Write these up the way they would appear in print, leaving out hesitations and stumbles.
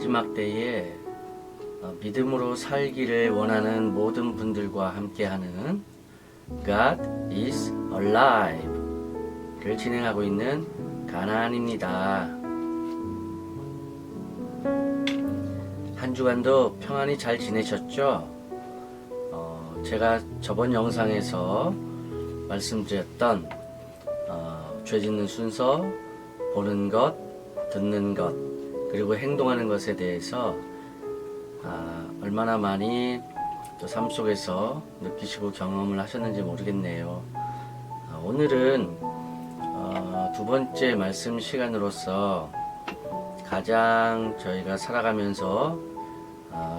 마지막 때에 믿음으로 살기를 원하는 모든 분들과 함께하는 God is Alive를 진행하고 있는 가나안입니다. 한 주간도 평안히 잘 지내셨죠? 제가 저번 영상에서 말씀드렸던 죄 짓는 순서, 보는 것, 듣는 것, 그리고 행동하는 것에 대해서 얼마나 많이 또 삶 속에서 느끼시고 경험을 하셨는지 모르겠네요. 오늘은 두 번째 말씀 시간으로서 가장 저희가 살아가면서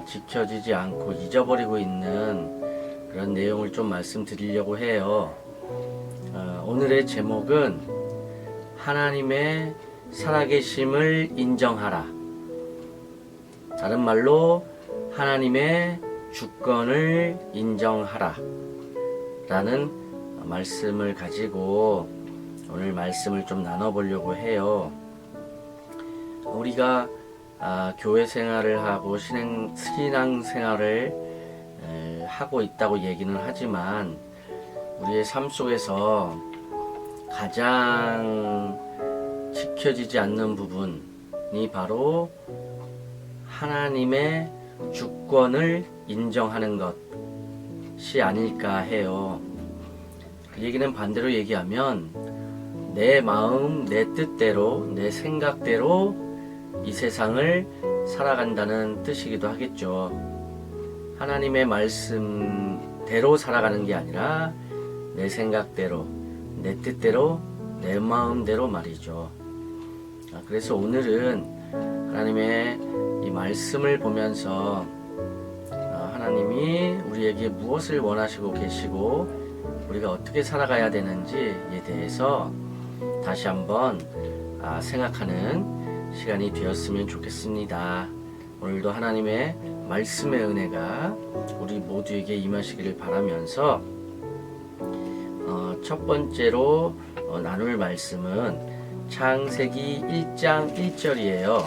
지켜지지 않고 잊어버리고 있는 그런 내용을 좀 말씀드리려고 해요. 오늘의 제목은 하나님의 살아계심을 인정하라. 다른 말로 하나님의 주권을 인정하라 라는 말씀을 가지고 오늘 말씀을 좀 나눠보려고 해요. 우리가 교회 생활을 하고 신앙 생활을 하고 있다고 얘기는 하지만 우리의 삶 속에서 가장 지켜지지 않는 부분이 바로 하나님의 주권을 인정하는 것이 아닐까 해요. 그 얘기는 반대로 얘기하면 내 마음, 내 뜻대로, 내 생각대로 이 세상을 살아간다는 뜻이기도 하겠죠. 하나님의 말씀대로 살아가는 게 아니라 내 생각대로, 내 뜻대로, 내 마음대로 말이죠. 그래서 오늘은 하나님의 이 말씀을 보면서 하나님이 우리에게 무엇을 원하시고 계시고 우리가 어떻게 살아가야 되는지에 대해서 다시 한번 생각하는 시간이 되었으면 좋겠습니다. 오늘도 하나님의 말씀의 은혜가 우리 모두에게 임하시기를 바라면서 첫 번째로 나눌 말씀은 창세기 1장 1절이에요.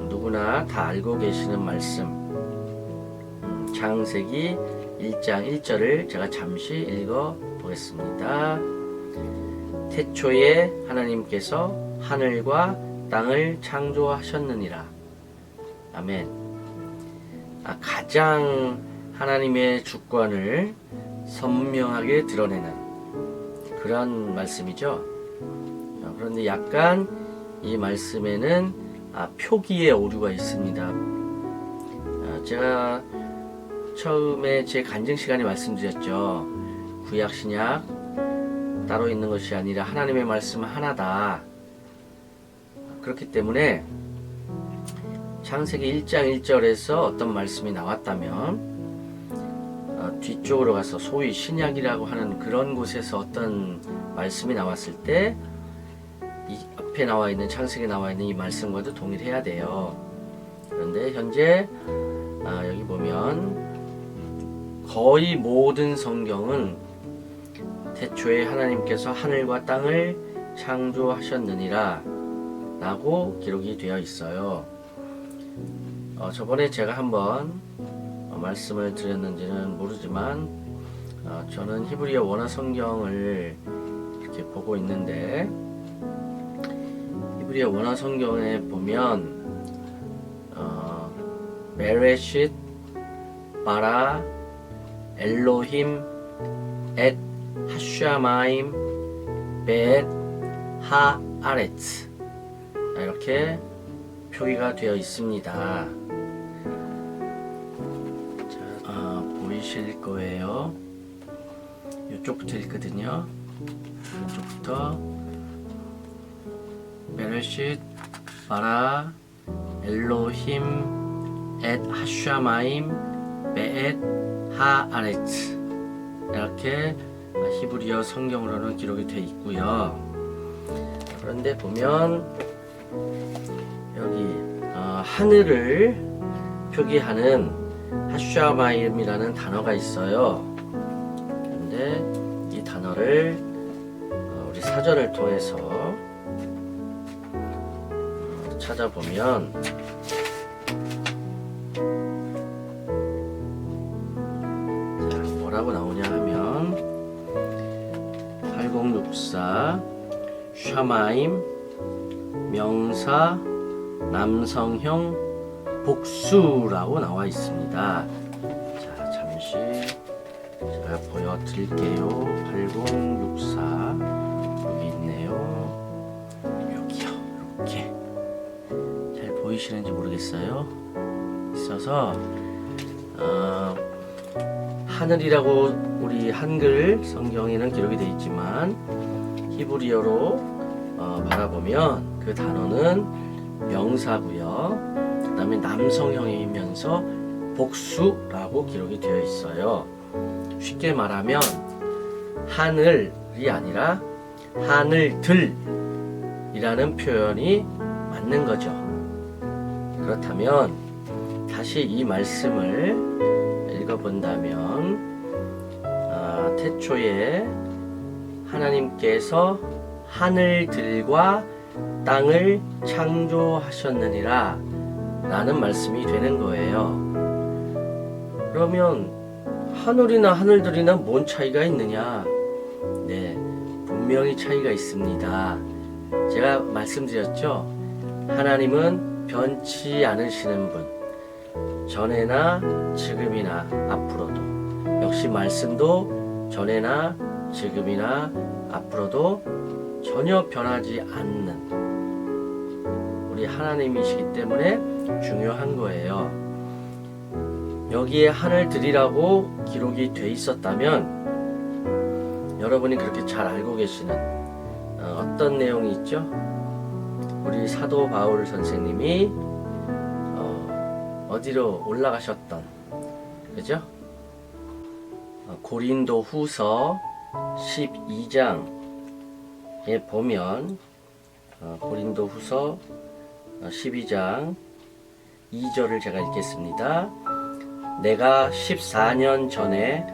누구나 다 알고 계시는 말씀. 창세기 1장 1절을 제가 잠시 읽어 보겠습니다. 태초에 하나님께서 하늘과 땅을 창조하셨느니라. 아멘. 가장 하나님의 주권을 선명하게 드러내는 그런 말씀이죠. 그런데 약간 이 말씀에는 표기의 오류가 있습니다. 제가 처음에 제 간증 시간에 말씀드렸죠. 구약 신약 따로 있는 것이 아니라 하나님의 말씀은 하나다. 그렇기 때문에 창세기 1장 1절에서 어떤 말씀이 나왔다면 뒤쪽으로 가서 소위 신약이라고 하는 그런 곳에서 어떤 말씀이 나왔을 때 이 앞에 나와 있는 창세기에 나와 있는 이 말씀과도 동일해야 돼요. 그런데 현재 여기 보면 거의 모든 성경은 태초에 하나님께서 하늘과 땅을 창조하셨느니라 라고 기록이 되어 있어요. 저번에 제가 한번 말씀을 드렸는지는 모르지만 저는 히브리어 원어 성경을 이렇게 보고 있는데 히브리어 원어 성경에 보면 베레쉿 바라 엘로힘 엣 하샤마임 벳 하아레츠 이렇게 표기가 되어 있습니다. 보이실 거예요. 이쪽부터 읽거든요. 이쪽부터 베레쉿 바라 엘로힘 엣 하샤마임 베엣 하아레츠 이렇게 히브리어 성경으로는 기록이 되어 있고요. 그런데 보면 여기 하늘을 표기하는 하샤마임이라는 단어가 있어요. 그런데 이 단어를 우리 사전을 통해서 찾아보면 자, 뭐라고 나오냐 하면 8064 샤마임 명사 남성형 복수라고 나와 있습니다. 자, 잠시 제가 보여드릴게요. 8064 여기 있네요. 여기요. 이렇게 잘 보이시는지 모르겠어요. 있어서 하늘이라고 우리 한글 성경에는 기록이 되어 있지만 히브리어로 바라보면 그 단어는 명사고요. 그 다음에 남성형이면서 복수라고 기록이 되어 있어요. 쉽게 말하면 하늘이 아니라 하늘들이라는 표현이 맞는 거죠. 그렇다면 다시 이 말씀을 읽어본다면 태초에 하나님께서 하늘들과 땅을 창조하셨느니라 라는 말씀이 되는 거예요. 그러면 하늘이나 하늘들이나 뭔 차이가 있느냐? 네, 분명히 차이가 있습니다. 제가 말씀드렸죠. 하나님은 변치 않으시는 분, 전에나 지금이나 앞으로도, 역시 말씀도 전에나 지금이나 앞으로도 전혀 변하지 않는 우리 하나님이시기 때문에 중요한 거예요. 여기에 하늘들이라고 기록이 돼 있었다면 여러분이 그렇게 잘 알고 계시는 어떤 내용이 있죠? 우리 사도 바울 선생님이 어디로 올라가셨던, 그죠? 고린도 후서 12장에 보면 고린도 후서 12장 2절을 제가 읽겠습니다. 내가 14년 전에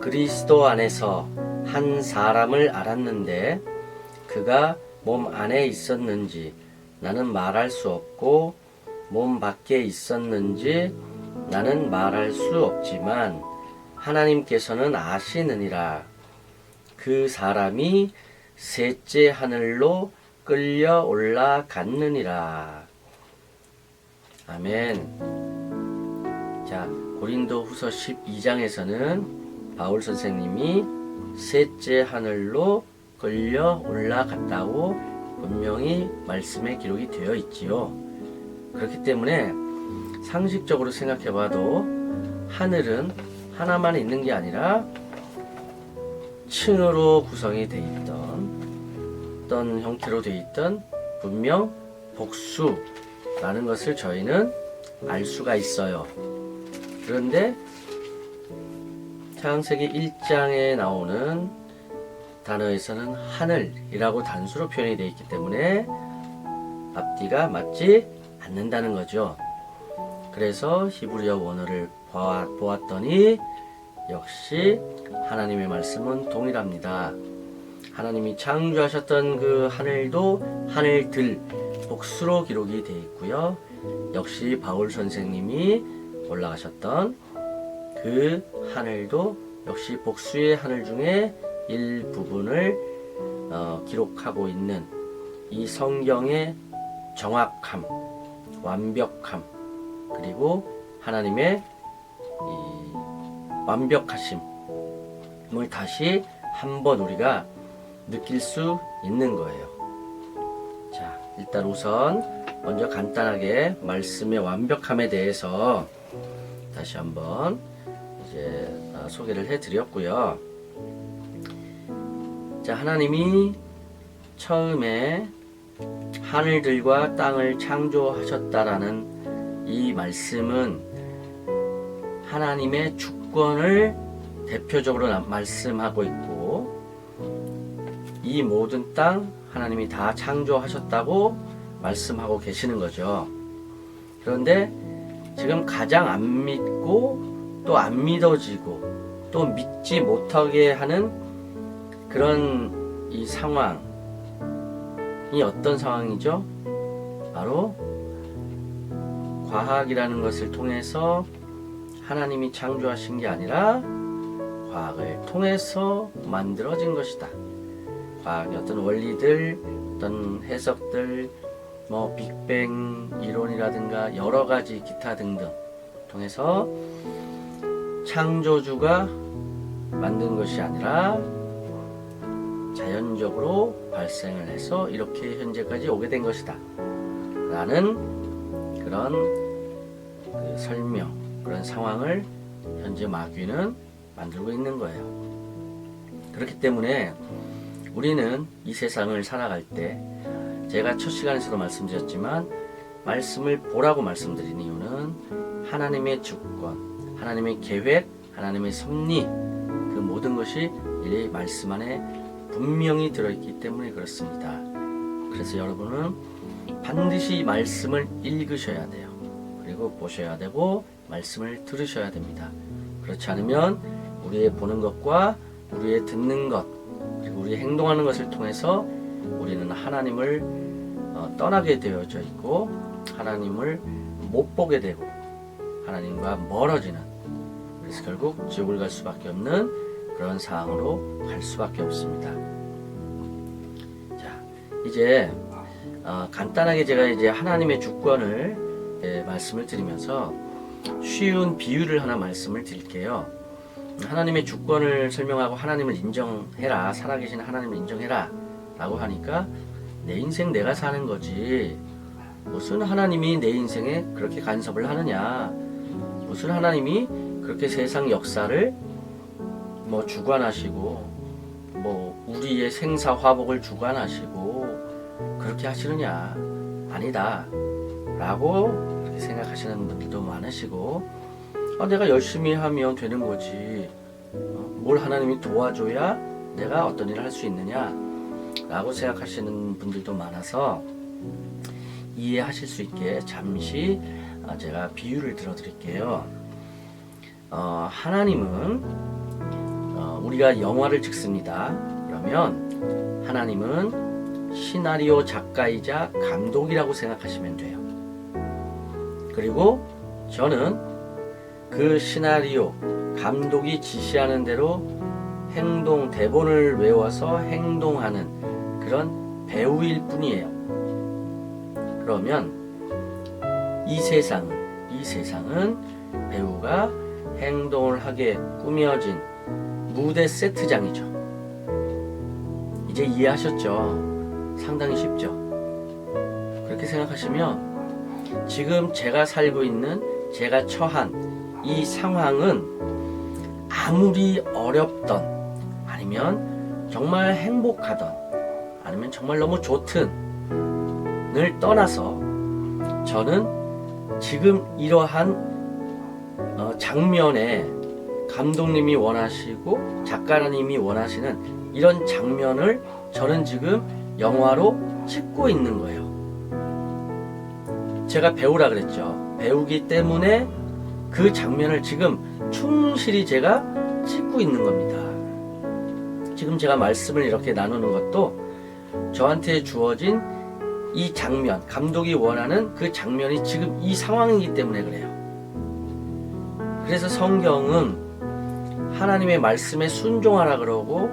그리스도 안에서 한 사람을 알았는데 그가 몸 안에 있었는지 나는 말할 수 없고 몸 밖에 있었는지 나는 말할 수 없지만 하나님께서는 아시느니라. 그 사람이 셋째 하늘로 끌려 올라갔느니라. 아멘. 자, 고린도 후서 12장에서는 바울 선생님이 셋째 하늘로 끌려 올라갔다고 분명히 말씀에 기록이 되어 있지요. 그렇기 때문에 상식적으로 생각해 봐도 하늘은 하나만 있는 게 아니라 층으로 구성이 되어 있던 어떤 형태로 되어 있던 분명 복수라는 것을 저희는 알 수가 있어요. 그런데 창세기 1장에 나오는 단어에서는 하늘이라고 단수로 표현이 되어 있기 때문에 앞뒤가 맞지 않는다는 거죠. 그래서 히브리어 원어를 보았더니 역시 하나님의 말씀은 동일합니다. 하나님이 창조하셨던 그 하늘도 하늘들 복수로 기록이 되어 있고요. 역시 바울 선생님이 올라가셨던 그 하늘도 역시 복수의 하늘 중에 일부분을 기록하고 있는 이 성경의 정확함, 완벽함, 그리고 하나님의 이 완벽하심을 다시 한번 우리가 느낄 수 있는 거예요. 자, 일단 우선 먼저 간단하게 말씀의 완벽함에 대해서 다시 한번 이제 소개를 해드렸고요. 자, 하나님이 처음에 하늘들과 땅을 창조하셨다라는 이 말씀은 하나님의 주권을 대표적으로 말씀하고 있고, 이 모든 땅 하나님이 다 창조하셨다고 말씀하고 계시는 거죠. 그런데 지금 가장 안 믿고 또 안 믿어지고 또 믿지 못하게 하는 그런 이 상황이 어떤 상황이죠? 바로 과학이라는 것을 통해서 하나님이 창조하신 게 아니라 과학을 통해서 만들어진 것이다. 과학의 어떤 원리들, 어떤 해석들, 빅뱅 이론이라든가 여러 가지 기타 등등 통해서 창조주가 만든 것이 아니라 자연적으로 발생을 해서 이렇게 현재까지 오게 된 것이다 라는 그런 설명, 그런 상황을 현재 마귀는 만들고 있는 거예요. 그렇기 때문에 우리는 이 세상을 살아갈 때, 제가 첫 시간에서도 말씀드렸지만 말씀을 보라고 말씀드린 이유는 하나님의 주권, 하나님의 계획, 하나님의 섭리, 그 모든 것이 이 말씀 안에 분명히 들어있기 때문에 그렇습니다. 그래서 여러분은 반드시 말씀을 읽으셔야 돼요. 그리고 보셔야 되고 말씀을 들으셔야 됩니다. 그렇지 않으면 우리의 보는 것과 우리의 듣는 것, 그리고 우리의 행동하는 것을 통해서 우리는 하나님을 떠나게 되어져 있고 하나님을 못 보게 되고 하나님과 멀어지는, 그래서 결국 지옥을 갈 수밖에 없는 그런 상황으로 갈 수밖에 없습니다. 자, 이제 간단하게 제가 이제 하나님의 주권을 말씀을 드리면서 쉬운 비유를 하나 말씀을 드릴게요. 하나님의 주권을 설명하고 하나님을 인정해라, 살아계신 하나님을 인정해라 라고 하니까 내 인생 내가 사는 거지, 무슨 하나님이 내 인생에 그렇게 간섭을 하느냐, 무슨 하나님이 그렇게 세상 역사를 주관하시고 우리의 생사화복을 주관하시고 그렇게 하시느냐, 아니다 라고 그렇게 생각하시는 분들도 많으시고, 내가 열심히 하면 되는 거지, 뭘 하나님이 도와줘야 내가 어떤 일을 할 수 있느냐 라고 생각하시는 분들도 많아서 이해하실 수 있게 잠시 제가 비유를 들어 드릴게요. 하나님은 우리가 영화를 찍습니다. 그러면 하나님은 시나리오 작가이자 감독이라고 생각하시면 돼요. 그리고 저는 그 시나리오 감독이 지시하는 대로 대본을 외워서 행동하는 그런 배우일 뿐이에요. 그러면 이 세상은 배우가 행동을 하게 꾸며진 무대 세트장이죠. 이제 이해하셨죠? 상당히 쉽죠? 그렇게 생각하시면 지금 제가 살고 있는, 제가 처한 이 상황은 아무리 어렵던, 아니면 정말 행복하던, 아니면 정말 너무 좋든을 떠나서 저는 지금 이러한 장면에 감독님이 원하시고 작가님이 원하시는 이런 장면을 저는 지금 영화로 찍고 있는 거예요. 제가 배우라 그랬죠. 배우기 때문에 그 장면을 지금 충실히 제가 찍고 있는 겁니다. 지금 제가 말씀을 이렇게 나누는 것도 저한테 주어진 이 장면, 감독이 원하는 그 장면이 지금 이 상황이기 때문에 그래요. 그래서 성경은 하나님의 말씀에 순종하라 그러고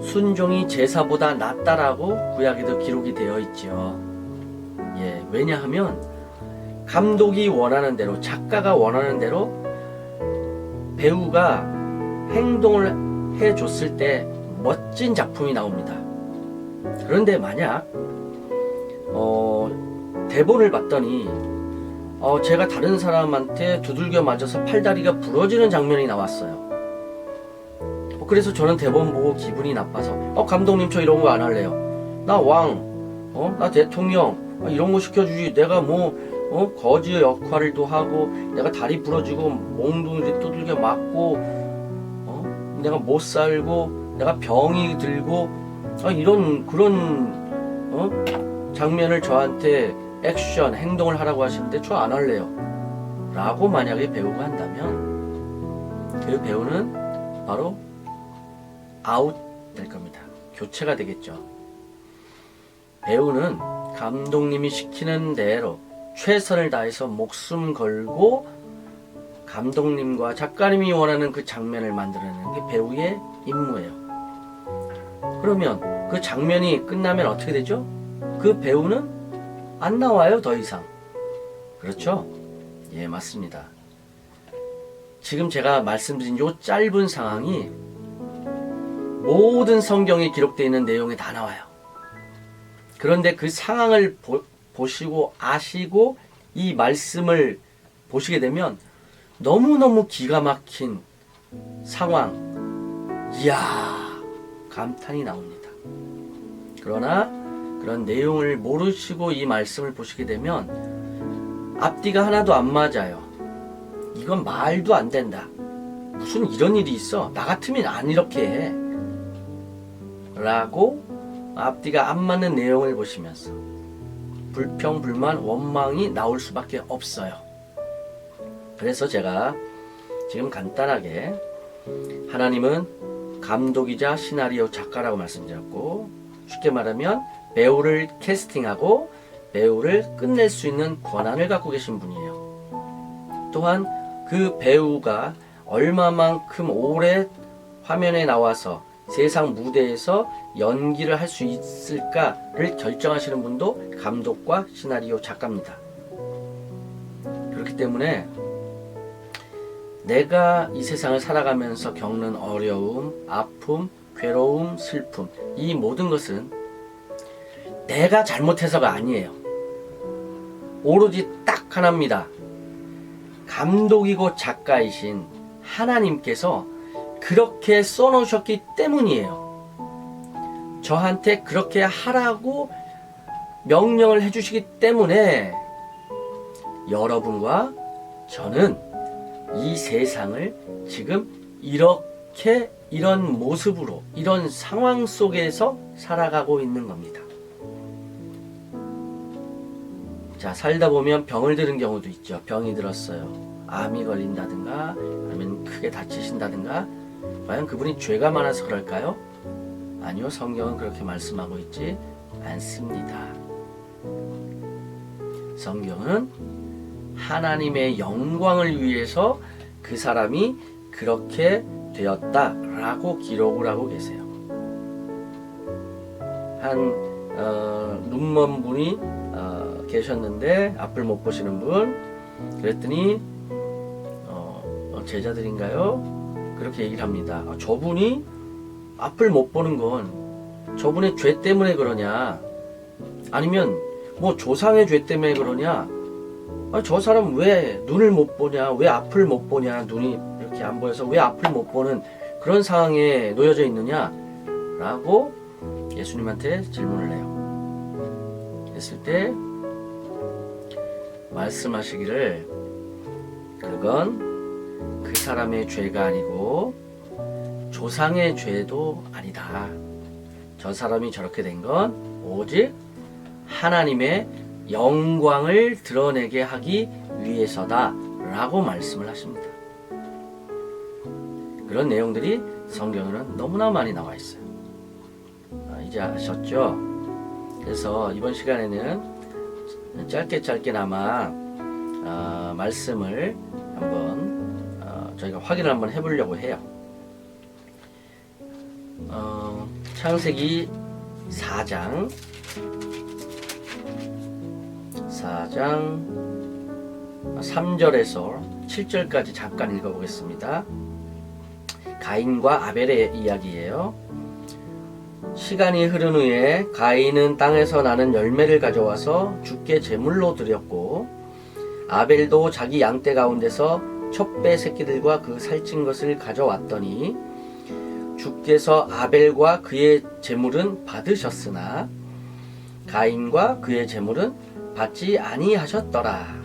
순종이 제사보다 낫다라고 구약에도 기록이 되어 있죠. 왜냐하면 감독이 원하는 대로, 작가가 원하는 대로 배우가 행동을 해줬을 때 멋진 작품이 나옵니다. 그런데 만약 대본을 봤더니 제가 다른 사람한테 두들겨 맞아서 팔다리가 부러지는 장면이 나왔어요. 그래서 저는 대본 보고 기분이 나빠서 감독님 저 이런 거 안 할래요. 나 왕, 나 대통령 이런 거 시켜주지. 내가 거지 역할도 하고 내가 다리 부러지고 몽둥이 두들겨 맞고 내가 못 살고 내가 병이 들고 이런 그런 장면을 저한테 액션, 행동을 하라고 하시는데 저 안 할래요 라고 만약에 배우가 한다면 그 배우는 바로 아웃 될 겁니다. 교체가 되겠죠. 배우는 감독님이 시키는 대로 최선을 다해서 목숨 걸고 감독님과 작가님이 원하는 그 장면을 만들어내는 게 배우의 임무예요. 그러면 그 장면이 끝나면 어떻게 되죠? 그 배우는 안 나와요, 더 이상. 그렇죠? 예, 맞습니다. 지금 제가 말씀드린 요 짧은 상황이 모든 성경에 기록되어 있는 내용에 다 나와요. 그런데 그 상황을 보시고 아시고 이 말씀을 보시게 되면 너무너무 기가 막힌 상황, 이야, 감탄이 나옵니다. 그러나 그런 내용을 모르시고 이 말씀을 보시게 되면 앞뒤가 하나도 안 맞아요. 이건 말도 안 된다. 무슨 이런 일이 있어? 나 같으면 안 이렇게 해. 라고 앞뒤가 안 맞는 내용을 보시면서 불평, 불만, 원망이 나올 수밖에 없어요. 그래서 제가 지금 간단하게 하나님은 감독이자 시나리오 작가라고 말씀드렸고, 쉽게 말하면 배우를 캐스팅하고 배우를 끝낼 수 있는 권한을 갖고 계신 분이에요. 또한 그 배우가 얼마만큼 오래 화면에 나와서 세상 무대에서 연기를 할 수 있을까를 결정하시는 분도 감독과 시나리오 작가입니다. 그렇기 때문에 내가 이 세상을 살아가면서 겪는 어려움, 아픔, 괴로움, 슬픔, 이 모든 것은 내가 잘못해서가 아니에요. 오로지 딱 하나입니다. 감독이고 작가이신 하나님께서 그렇게 써놓으셨기 때문이에요. 저한테 그렇게 하라고 명령을 해주시기 때문에 여러분과 저는 이 세상을 지금 이렇게 이런 모습으로 이런 상황 속에서 살아가고 있는 겁니다. 자, 살다 보면 병을 들은 경우도 있죠. 병이 들었어요. 암이 걸린다든가 아니면 크게 다치신다든가. 과연 그분이 죄가 많아서 그럴까요? 아니요, 성경은 그렇게 말씀하고 있지 않습니다. 성경은 하나님의 영광을 위해서 그 사람이 그렇게 되었다라고 기록을 하고 계세요. 한 눈먼 분이 계셨는데 앞을 못 보시는 분, 그랬더니 제자들인가요? 그렇게 얘기를 합니다. 저분이 앞을 못 보는 건 저분의 죄 때문에 그러냐, 아니면 뭐 조상의 죄 때문에 그러냐, 저 사람 왜 눈을 못 보냐, 왜 앞을 못 보냐, 눈이 이렇게 안 보여서 왜 앞을 못 보는 그런 상황에 놓여져 있느냐 라고 예수님한테 질문을 해요. 했을 때 말씀하시기를, 그건 그 사람의 죄가 아니고 조상의 죄도 아니다. 저 사람이 저렇게 된 건 오직 하나님의 영광을 드러내게 하기 위해서다 라고 말씀을 하십니다. 그런 내용들이 성경에는 너무나 많이 나와 있어요. 이제 아셨죠? 그래서 이번 시간에는 짧게나마 말씀을 한번 저희가 확인을 한번 해보려고 해요. 창세기 4장 3절에서 7절까지 잠깐 읽어보겠습니다. 가인과 아벨의 이야기예요. 시간이 흐른 후에 가인은 땅에서 나는 열매를 가져와서 주께 제물로 드렸고, 아벨도 자기 양떼 가운데서 첫 배 새끼들과 그 살찐 것을 가져왔더니 주께서 아벨과 그의 제물은 받으셨으나 가인과 그의 제물은 받지 아니하셨더라.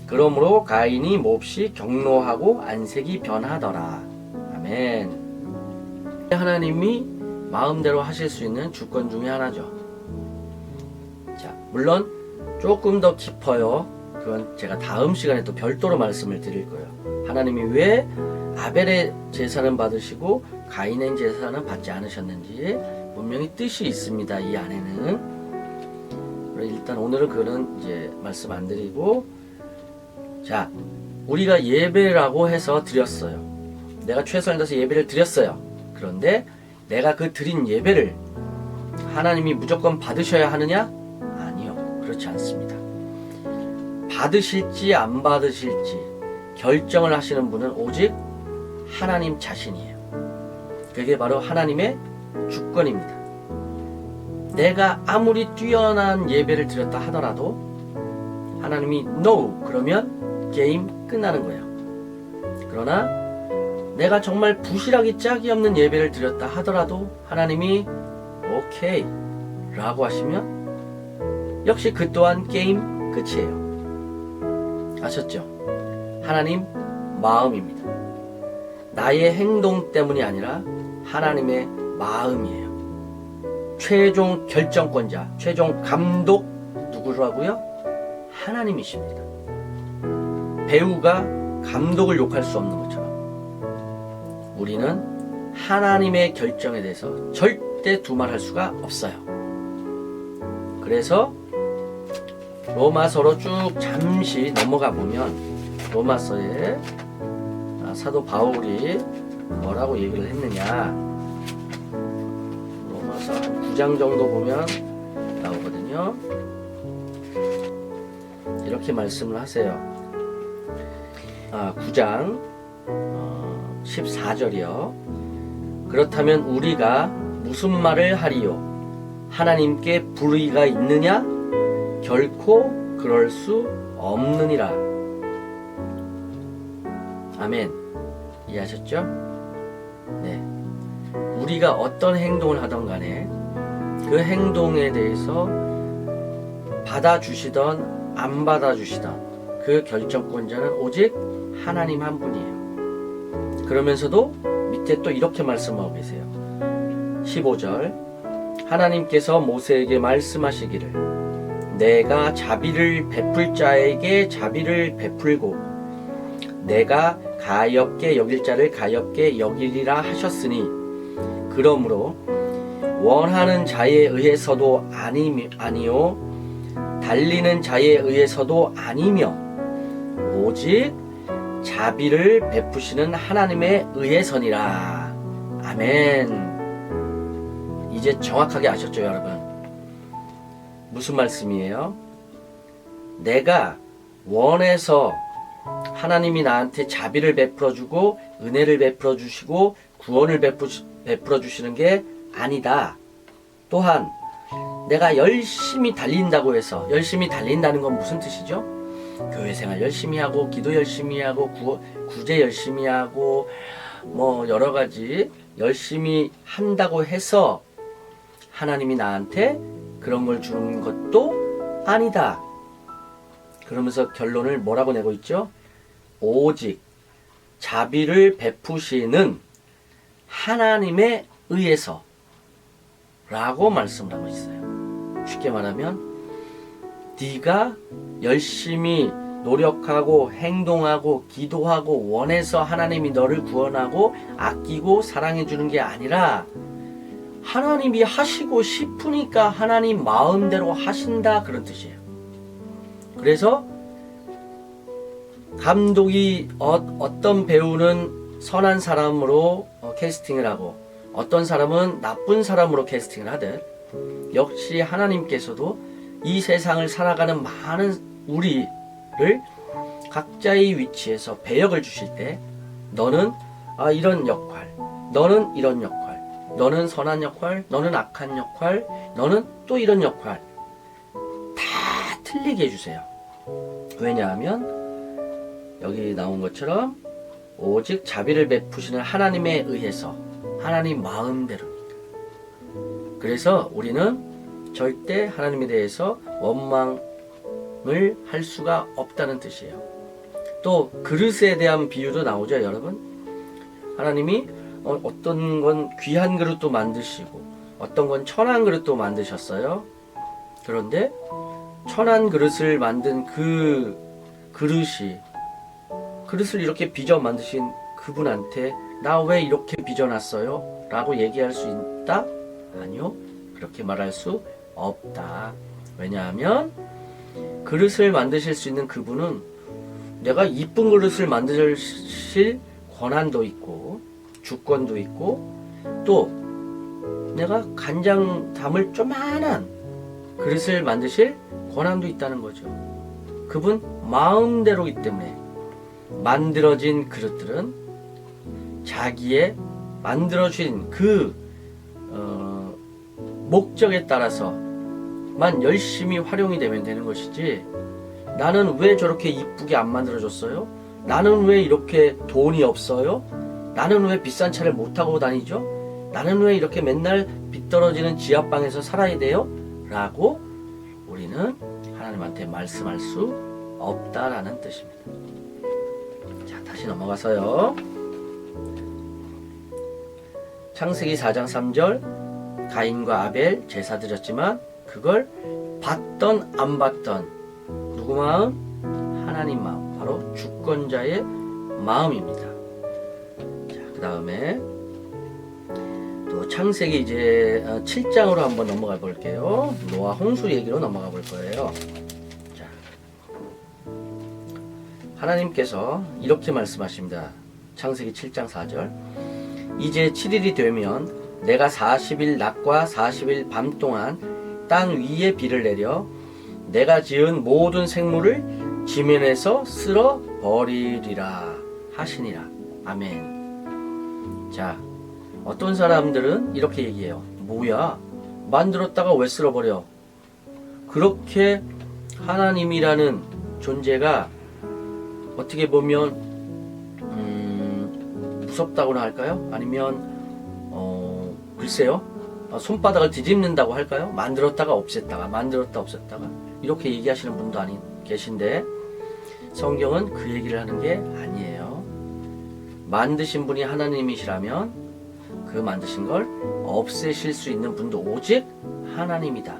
그러므로 가인이 몹시 격노하고 안색이 변하더라. 아멘. 하나님이 마음대로 하실 수 있는 주권 중에 하나죠. 자, 물론 조금 더 깊어요. 그건 제가 다음 시간에 또 별도로 말씀을 드릴 거예요. 하나님이 왜 아벨의 제사는 받으시고 가인의 제사는 받지 않으셨는지 분명히 뜻이 있습니다. 이 안에는. 일단 오늘은 그거는 이제 말씀 안 드리고, 자, 우리가 예배라고 해서 드렸어요. 내가 최선을 다해서 예배를 드렸어요. 그런데 내가 그 드린 예배를 하나님이 무조건 받으셔야 하느냐? 아니요. 그렇지 않습니다. 받으실지 안 받으실지 결정을 하시는 분은 오직 하나님 자신이에요. 그게 바로 하나님의 주권입니다. 내가 아무리 뛰어난 예배를 드렸다 하더라도 하나님이 NO! 그러면 게임 끝나는 거예요. 그러나 내가 정말 부실하기 짝이 없는 예배를 드렸다 하더라도 하나님이 오케이 라고 하시면 역시 그 또한 게임 끝이에요. 아셨죠? 하나님 마음입니다. 나의 행동 때문이 아니라 하나님의 마음이에요. 최종 결정권자, 최종 감독 누구라고요? 하나님이십니다. 배우가 감독을 욕할 수 없는 것처럼 우리는 하나님의 결정에 대해서 절대 두말할 수가 없어요. 그래서 로마서로 쭉 잠시 넘어가 보면 로마서에 사도 바울이 뭐라고 얘기를 했느냐, 로마서 9장 정도 보면 나오거든요. 이렇게 말씀을 하세요. 9장 14절이요. 그렇다면 우리가 무슨 말을 하리요? 하나님께 불의가 있느냐? 결코 그럴 수 없느니라. 아멘. 이해하셨죠? 네. 우리가 어떤 행동을 하던 간에 그 행동에 대해서 받아주시던 안 받아주시던 그 결정권자는 오직 하나님 한 분이에요. 그러면서도 밑에 또 이렇게 말씀하고 계세요. 15절 하나님께서 모세에게 말씀하시기를 내가 자비를 베풀 자에게 자비를 베풀고 내가 가엾게 여길 자를 가엾게 여기리라 하셨으니 그러므로 원하는 자에 의해서도 아니요 달리는 자에 의해서도 아니며 오직 자비를 베푸시는 하나님에 의해서니라. 아멘. 이제 정확하게 아셨죠, 여러분? 무슨 말씀이에요? 내가 원해서 하나님이 나한테 자비를 베풀어주고 은혜를 베풀어주시고 구원을 베풀어주시는 게 아니다. 또한 내가 열심히 달린다고 해서, 열심히 달린다는 건 무슨 뜻이죠? 교회 생활 열심히 하고 기도 열심히 하고 구제 열심히 하고 뭐 여러 가지 열심히 한다고 해서 하나님이 나한테 그런 걸 주는 것도 아니다. 그러면서 결론을 뭐라고 내고 있죠? 오직 자비를 베푸시는 하나님에 의해서 라고 말씀을 하고 있어요. 쉽게 말하면 네가 열심히 노력하고 행동하고 기도하고 원해서 하나님이 너를 구원하고 아끼고 사랑해 주는 게 아니라 하나님이 하시고 싶으니까 하나님 마음대로 하신다, 그런 뜻이에요. 그래서 감독이 어떤 배우는 선한 사람으로 캐스팅을 하고 어떤 사람은 나쁜 사람으로 캐스팅을 하듯 역시 하나님께서도 이 세상을 살아가는 많은 우리를 각자의 위치에서 배역을 주실 때 너는 이런 역할, 너는 이런 역할, 너는 선한 역할, 너는 악한 역할, 너는 또 이런 역할 다 틀리게 해주세요. 왜냐하면 여기 나온 것처럼 오직 자비를 베푸시는 하나님에 의해서 하나님 마음대로니까. 그래서 우리는 절대 하나님에 대해서 원망을 할 수가 없다는 뜻이에요. 또 그릇에 대한 비유도 나오죠, 여러분. 하나님이 어떤 건 귀한 그릇도 만드시고 어떤 건 천한 그릇도 만드셨어요. 그런데 천한 그릇을 만든 그 그릇을 이렇게 빚어 만드신 그분한테 나 왜 이렇게 빚어놨어요? 라고 얘기할 수 있다? 아니요. 그렇게 말할 수 없다. 왜냐하면 그릇을 만드실 수 있는 그분은 내가 이쁜 그릇을 만드실 권한도 있고 주권도 있고 또 내가 간장 담을 조그만한 그릇을 만드실 권한도 있다는 거죠. 그분 마음대로이기 때문에 만들어진 그릇들은 자기의 만들어진 그 목적에 따라서만 열심히 활용이 되면 되는 것이지, 나는 왜 저렇게 이쁘게 안 만들어줬어요? 나는 왜 이렇게 돈이 없어요? 나는 왜 비싼 차를 못 타고 다니죠? 나는 왜 이렇게 맨날 빗떨어지는 지하방에서 살아야 돼요? 라고 우리는 하나님한테 말씀할 수 없다라는 뜻입니다. 자, 다시 넘어가서요. 창세기 4장 3절, 가인과 아벨 제사 드렸지만 그걸 받던 안 받던 누구 마음? 하나님 마음, 바로 주권자의 마음입니다. 자, 그 다음에 또 창세기 이제 7장으로 한번 넘어가 볼게요. 노아 홍수 얘기로 넘어가 볼 거예요. 자, 하나님께서 이렇게 말씀하십니다. 창세기 7장 4절, 이제 7일이 되면 내가 40일 낮과 40일 밤 동안 땅 위에 비를 내려 내가 지은 모든 생물을 지면에서 쓸어 버리리라 하시니라. 아멘. 자, 어떤 사람들은 이렇게 얘기해요. 뭐야, 만들었다가 왜 쓸어버려? 그렇게 하나님이라는 존재가 어떻게 보면 무섭다고나 할까요? 아니면 글쎄요, 손바닥을 뒤집는다고 할까요? 만들었다가 없앴다가 만들었다 없앴다가 이렇게 얘기하시는 분도 계신데, 성경은 그 얘기를 하는 게 아니에요. 만드신 분이 하나님이시라면 그 만드신 걸 없애실 수 있는 분도 오직 하나님이다.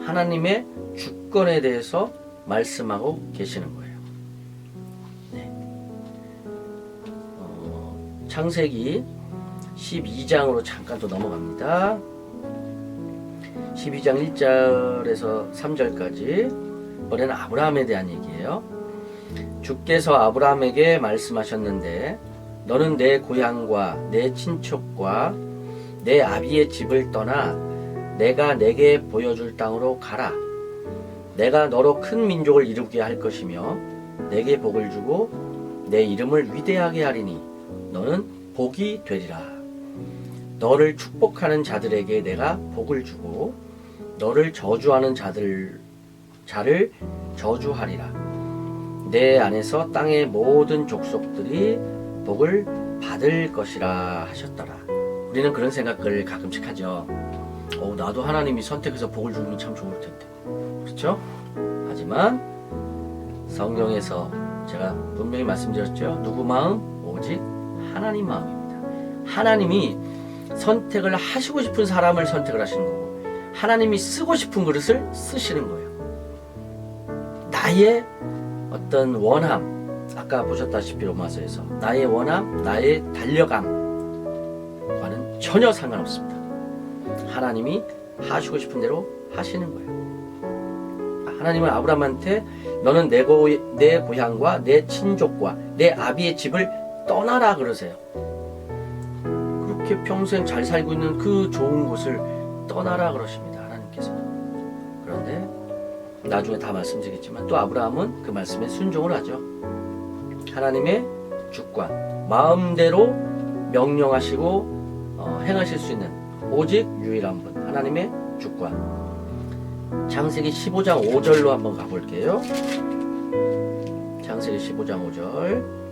하나님의 주권에 대해서 말씀하고 계시는 거예요. 네. 창세기 12장으로 잠깐 또 넘어갑니다. 12장 1절에서 3절까지 이번에는 아브라함에 대한 얘기예요. 주께서 아브라함에게 말씀하셨는데 너는 내 고향과 내 친척과 내 아비의 집을 떠나 내가 내게 보여줄 땅으로 가라. 내가 너로 큰 민족을 이루게 할 것이며 내게 복을 주고 내 이름을 위대하게 하리니 너는 복이 되리라. 너를 축복하는 자들에게 내가 복을 주고 너를 저주하는 자를 저주하리라. 내 안에서 땅의 모든 족속들이 복을 받을 것이라 하셨더라. 우리는 그런 생각을 가끔씩 하죠. 나도 하나님이 선택해서 복을 주면 참 좋을 텐데. 그렇죠? 하지만 성경에서 제가 분명히 말씀드렸죠. 누구 마음? 오직 하나님 마음입니다. 하나님이 선택을 하시고 싶은 사람을 선택을 하시는 거고, 하나님이 쓰고 싶은 그릇을 쓰시는 거예요. 나의 어떤 원함, 아까 보셨다시피 로마서에서 나의 원함, 나의 달려감과는 전혀 상관없습니다. 하나님이 하시고 싶은 대로 하시는 거예요. 하나님은 아브라함한테 너는 내 고향과 내 친족과 내 아비의 집을 떠나라 그러세요. 그렇게 평생 잘 살고 있는 그 좋은 곳을 떠나라 그러십니다. 하나님께서. 그런데 나중에 다 말씀드리겠지만 또 아브라함은 그 말씀에 순종을 하죠. 하나님의 주권, 마음대로 명령하시고 행하실 수 있는 오직 유일한 분, 하나님의 주권. 창세기 15장 5절로 한번 가볼게요. 창세기 15장 5절.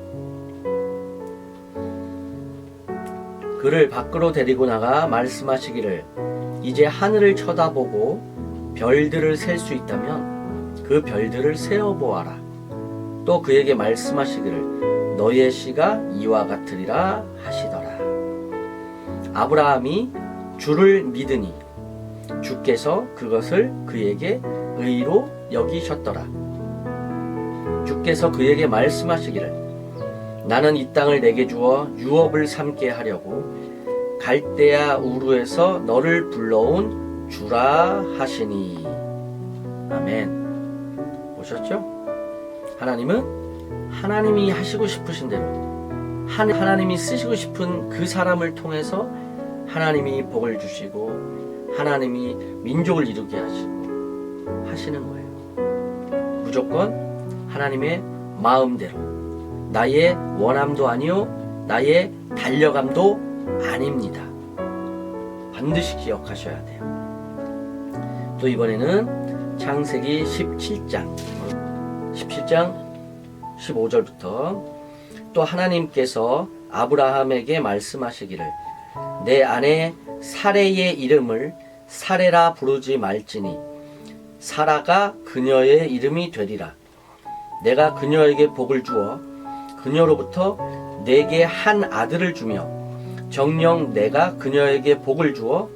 그를 밖으로 데리고 나가 말씀하시기를 이제 하늘을 쳐다보고 별들을 셀 수 있다면 그 별들을 세어보아라. 또 그에게 말씀하시기를 너의 씨가 이와 같으리라 하시더라. 아브라함이 주를 믿으니 주께서 그것을 그에게 의로 여기셨더라. 주께서 그에게 말씀하시기를 나는 이 땅을 내게 주어 유업을 삼게 하려고 갈대아 우르에서 너를 불러온 주라 하시니. 아멘. 보셨죠? 하나님은 하나님이 하시고 싶으신 대로 하나님이 쓰시고 싶은 그 사람을 통해서 하나님이 복을 주시고 하나님이 민족을 이루게 하시고 하시는 거예요. 무조건 하나님의 마음대로, 나의 원함도 아니요 나의 달려감도 아닙니다. 반드시 기억하셔야 돼요. 또 이번에는 창세기 17장 15절부터 또 하나님께서 아브라함에게 말씀하시기를 내 아내 사레의 이름을 사레라 부르지 말지니 사라가 그녀의 이름이 되리라. 내가 그녀에게 복을 주어 그녀로부터 내게 한 아들을 주며 정녕 내가 그녀에게 복을 주어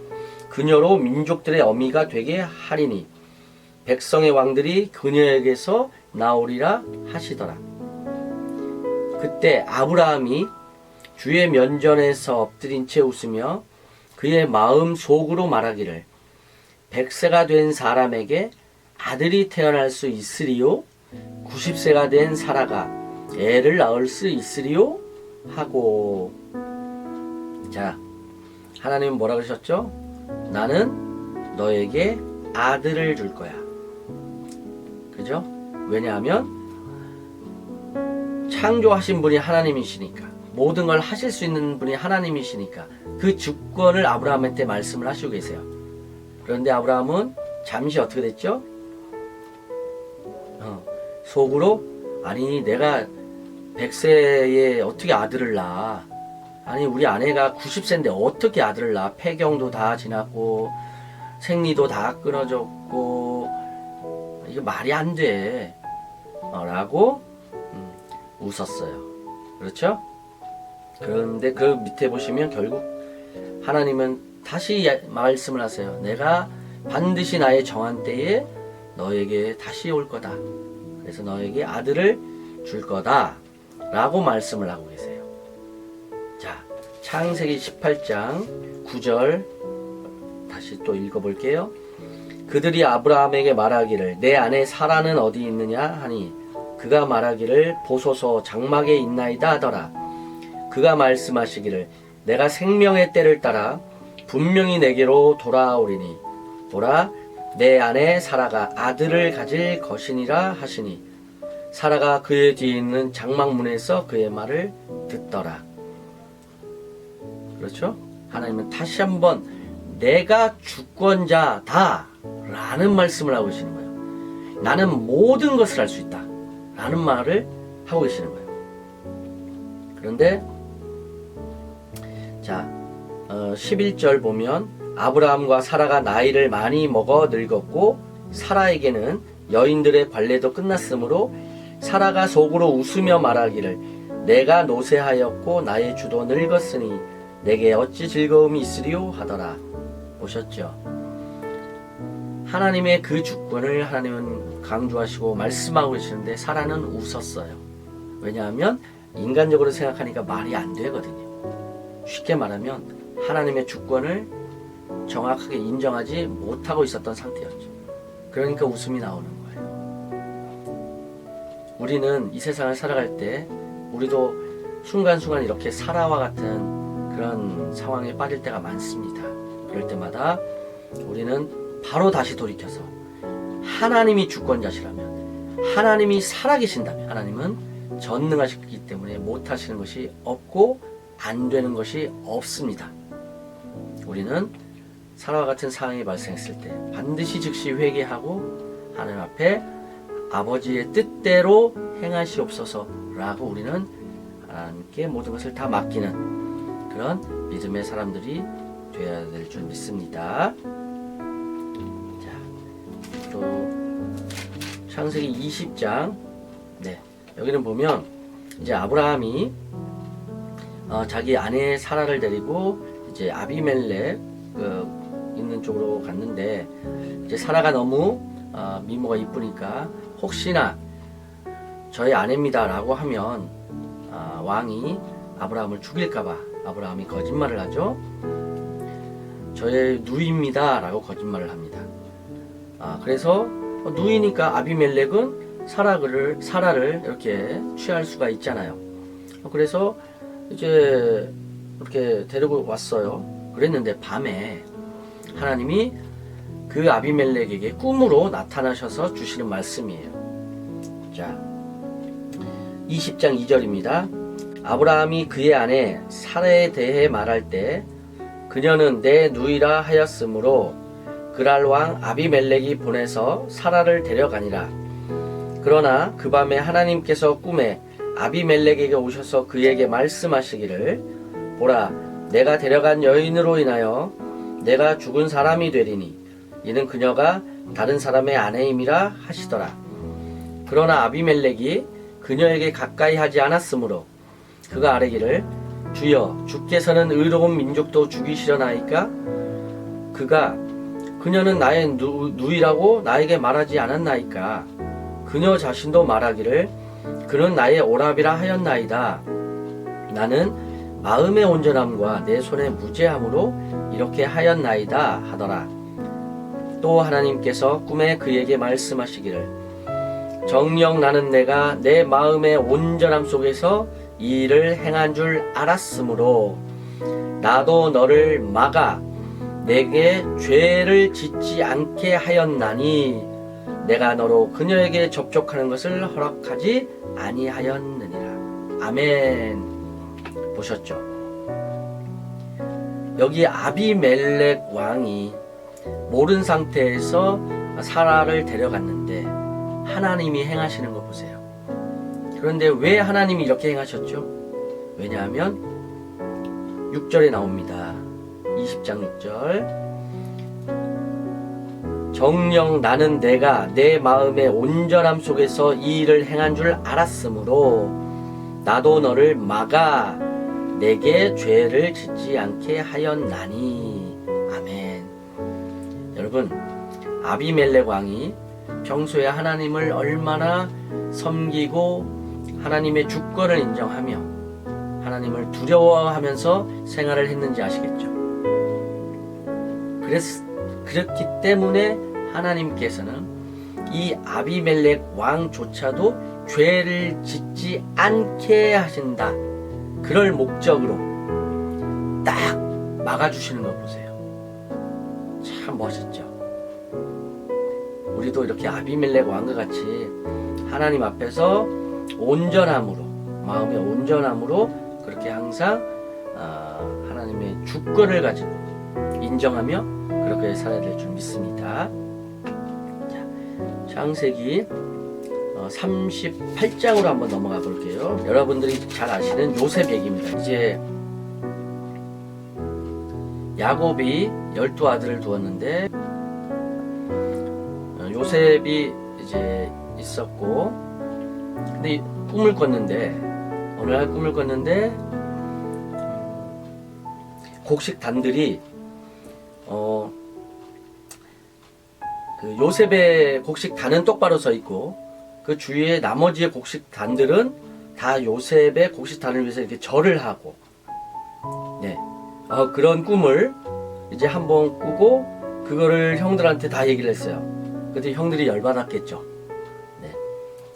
그녀로 민족들의 어미가 되게 하리니 백성의 왕들이 그녀에게서 나오리라 하시더라. 그때 아브라함이 주의 면전에서 엎드린 채 웃으며 그의 마음 속으로 말하기를 100세가 된 사람에게 아들이 태어날 수 있으리요 90세가 된 사라가 애를 낳을 수 있으리요 하고. 자, 하나님은 뭐라 그러셨죠? 나는 너에게 아들을 줄 거야. 그죠? 왜냐하면 창조하신 분이 하나님이시니까, 모든 걸 하실 수 있는 분이 하나님이시니까 그 주권을 아브라함한테 말씀을 하시고 계세요. 그런데 아브라함은 잠시 어떻게 됐죠? 속으로 아니 내가 100세에 어떻게 아들을 낳아? 아니 우리 아내가 90세인데 어떻게 아들을 낳아? 폐경도 다 지났고 생리도 다 끊어졌고 이게 말이 안 돼 라고 웃었어요. 그렇죠? 그런데 그 밑에 보시면 결국 하나님은 다시 말씀을 하세요. 내가 반드시 나의 정한 때에 너에게 다시 올 거다. 그래서 너에게 아들을 줄 거다 라고 말씀을 하고 계세요. 자, 창세기 18장 9절 다시 또 읽어볼게요. 그들이 아브라함에게 말하기를 내 아내 사라는 어디 있느냐 하니 그가 말하기를 보소서 장막에 있나이다 하더라. 그가 말씀하시기를 내가 생명의 때를 따라 분명히 내게로 돌아오리니 보라 내 아내 사라가 아들을 가질 것이니라 하시니 사라가 그의 뒤에 있는 장막문에서 그의 말을 듣더라. 그렇죠? 하나님은 다시 한번 내가 주권자다 라는 말씀을 하고 계시는 거예요. 나는 모든 것을 할 수 있다 라는 말을 하고 계시는 거예요. 그런데 자 11절 보면 아브라함과 사라가 나이를 많이 먹어 늙었고 사라에게는 여인들의 관례도 끝났으므로 사라가 속으로 웃으며 말하기를 내가 노쇠하였고 나의 주도 늙었으니 내게 어찌 즐거움이 있으리요 하더라. 보셨죠? 하나님의 그 주권을 하나님은 강조하시고 말씀하고 계시는데 사라는 웃었어요. 왜냐하면 인간적으로 생각하니까 말이 안 되거든요. 쉽게 말하면 하나님의 주권을 정확하게 인정하지 못하고 있었던 상태였죠. 그러니까 웃음이 나오는 거예요. 우리는 이 세상을 살아갈 때 우리도 순간순간 이렇게 사라와 같은 그런 상황에 빠질 때가 많습니다. 그럴 때마다 우리는 바로 다시 돌이켜서 하나님이 주권자시라면, 하나님이 살아계신다면, 하나님은 전능하시기 때문에 못하시는 것이 없고 안 되는 것이 없습니다. 우리는 사라와 같은 상황이 발생했을 때 반드시 즉시 회개하고 하나님 앞에 아버지의 뜻대로 행하시옵소서라고 우리는 하나님께 모든 것을 다 맡기는 그런 믿음의 사람들이 되어야 될 줄 믿습니다. 자, 또 창세기 20장 여기는 보면 이제 아브라함이 자기 아내 사라를 데리고 이제 아비멜렉 있는 쪽으로 갔는데 이제 사라가 너무 미모가 이쁘니까 혹시나 저의 아내입니다 라고 하면 왕이 아브라함을 죽일까봐 아브라함이 거짓말을 하죠. 저의 누이입니다 라고 거짓말을 합니다. 그래서 누이니까 아비멜렉은 사라를 이렇게 취할 수가 있잖아요. 그래서 이제 이렇게 데리고 왔어요. 그랬는데 밤에 하나님이 그 아비멜렉에게 꿈으로 나타나셔서 주시는 말씀이에요. 자, 20장 2절입니다. 아브라함이 그의 아내 사라에 대해 말할 때 그녀는 내 누이라 하였으므로 그랄 왕 아비멜렉이 보내서 사라를 데려가니라. 그러나 그 밤에 하나님께서 꿈에 아비멜렉에게 오셔서 그에게 말씀하시기를 보라, 내가 데려간 여인으로 인하여 내가 죽은 사람이 되리니 이는 그녀가 다른 사람의 아내임이라 하시더라. 그러나 아비멜렉이 그녀에게 가까이 하지 않았으므로 그가 아뢰기를 주여, 주께서는 의로운 민족도 죽이시려나이까? 그녀는 나의 누이라고 나에게 말하지 않았나이까? 그녀 자신도 말하기를 그는 나의 오랍이라 하였나이다. 나는 마음의 온전함과 내 손의 무죄함으로 이렇게 하였나이다 하더라. 또 하나님께서 꿈에 그에게 말씀하시기를 정녕 나는 내가 내 마음의 온전함 속에서 이 일을 행한 줄 알았으므로 나도 너를 막아 내게 죄를 짓지 않게 하였나니 내가 너로 그녀에게 접촉하는 것을 허락하지 아니하였느니라. 아멘. 보셨죠? 여기 아비멜렉 왕이 모른 상태에서 사라를 데려갔는데 하나님이 행하시는 거 보세요. 그런데 왜 하나님이 이렇게 행하셨죠? 왜냐하면 6절에 나옵니다. 20장 6절. 정녕 나는 내가 내 마음의 온전함 속에서 이 일을 행한 줄 알았으므로 나도 너를 막아 내게 죄를 짓지 않게 하였나니. 아멘. 여러분, 아비멜렉 왕이 평소에 하나님을 얼마나 섬기고 하나님의 주권을 인정하며 하나님을 두려워하면서 생활을 했는지 아시겠죠? 그렇기 때문에 하나님께서는 이 아비멜렉 왕조차도 죄를 짓지 않게 하신다. 그럴 목적으로 딱 막아주시는 거 보세요. 참 멋있죠? 우리도 이렇게 아비멜렉 왕과 같이 하나님 앞에서 온전함으로, 마음의 온전함으로 그렇게 항상 하나님의 주권을 가지고 인정하며 그렇게 살아야 될 줄 믿습니다. 자, 창세기 38장으로 한번 넘어가 볼게요. 여러분들이 잘 아시는 요셉 얘기입니다. 이제 야곱이 12아들을 두었는데 요셉이 이제 있었고, 근데 꿈을 꿨는데 어느 날 꿈을 꿨는데 곡식단들이 그 요셉의 곡식단은 똑바로 서 있고 그 주위에 나머지의 곡식단들은 다 요셉의 곡식단을 위해서 이렇게 절을 하고, 네, 그런 꿈을 이제 한번 꾸고 그거를 형들한테 다 얘기를 했어요. 그때 형들이 열받았겠죠. 네,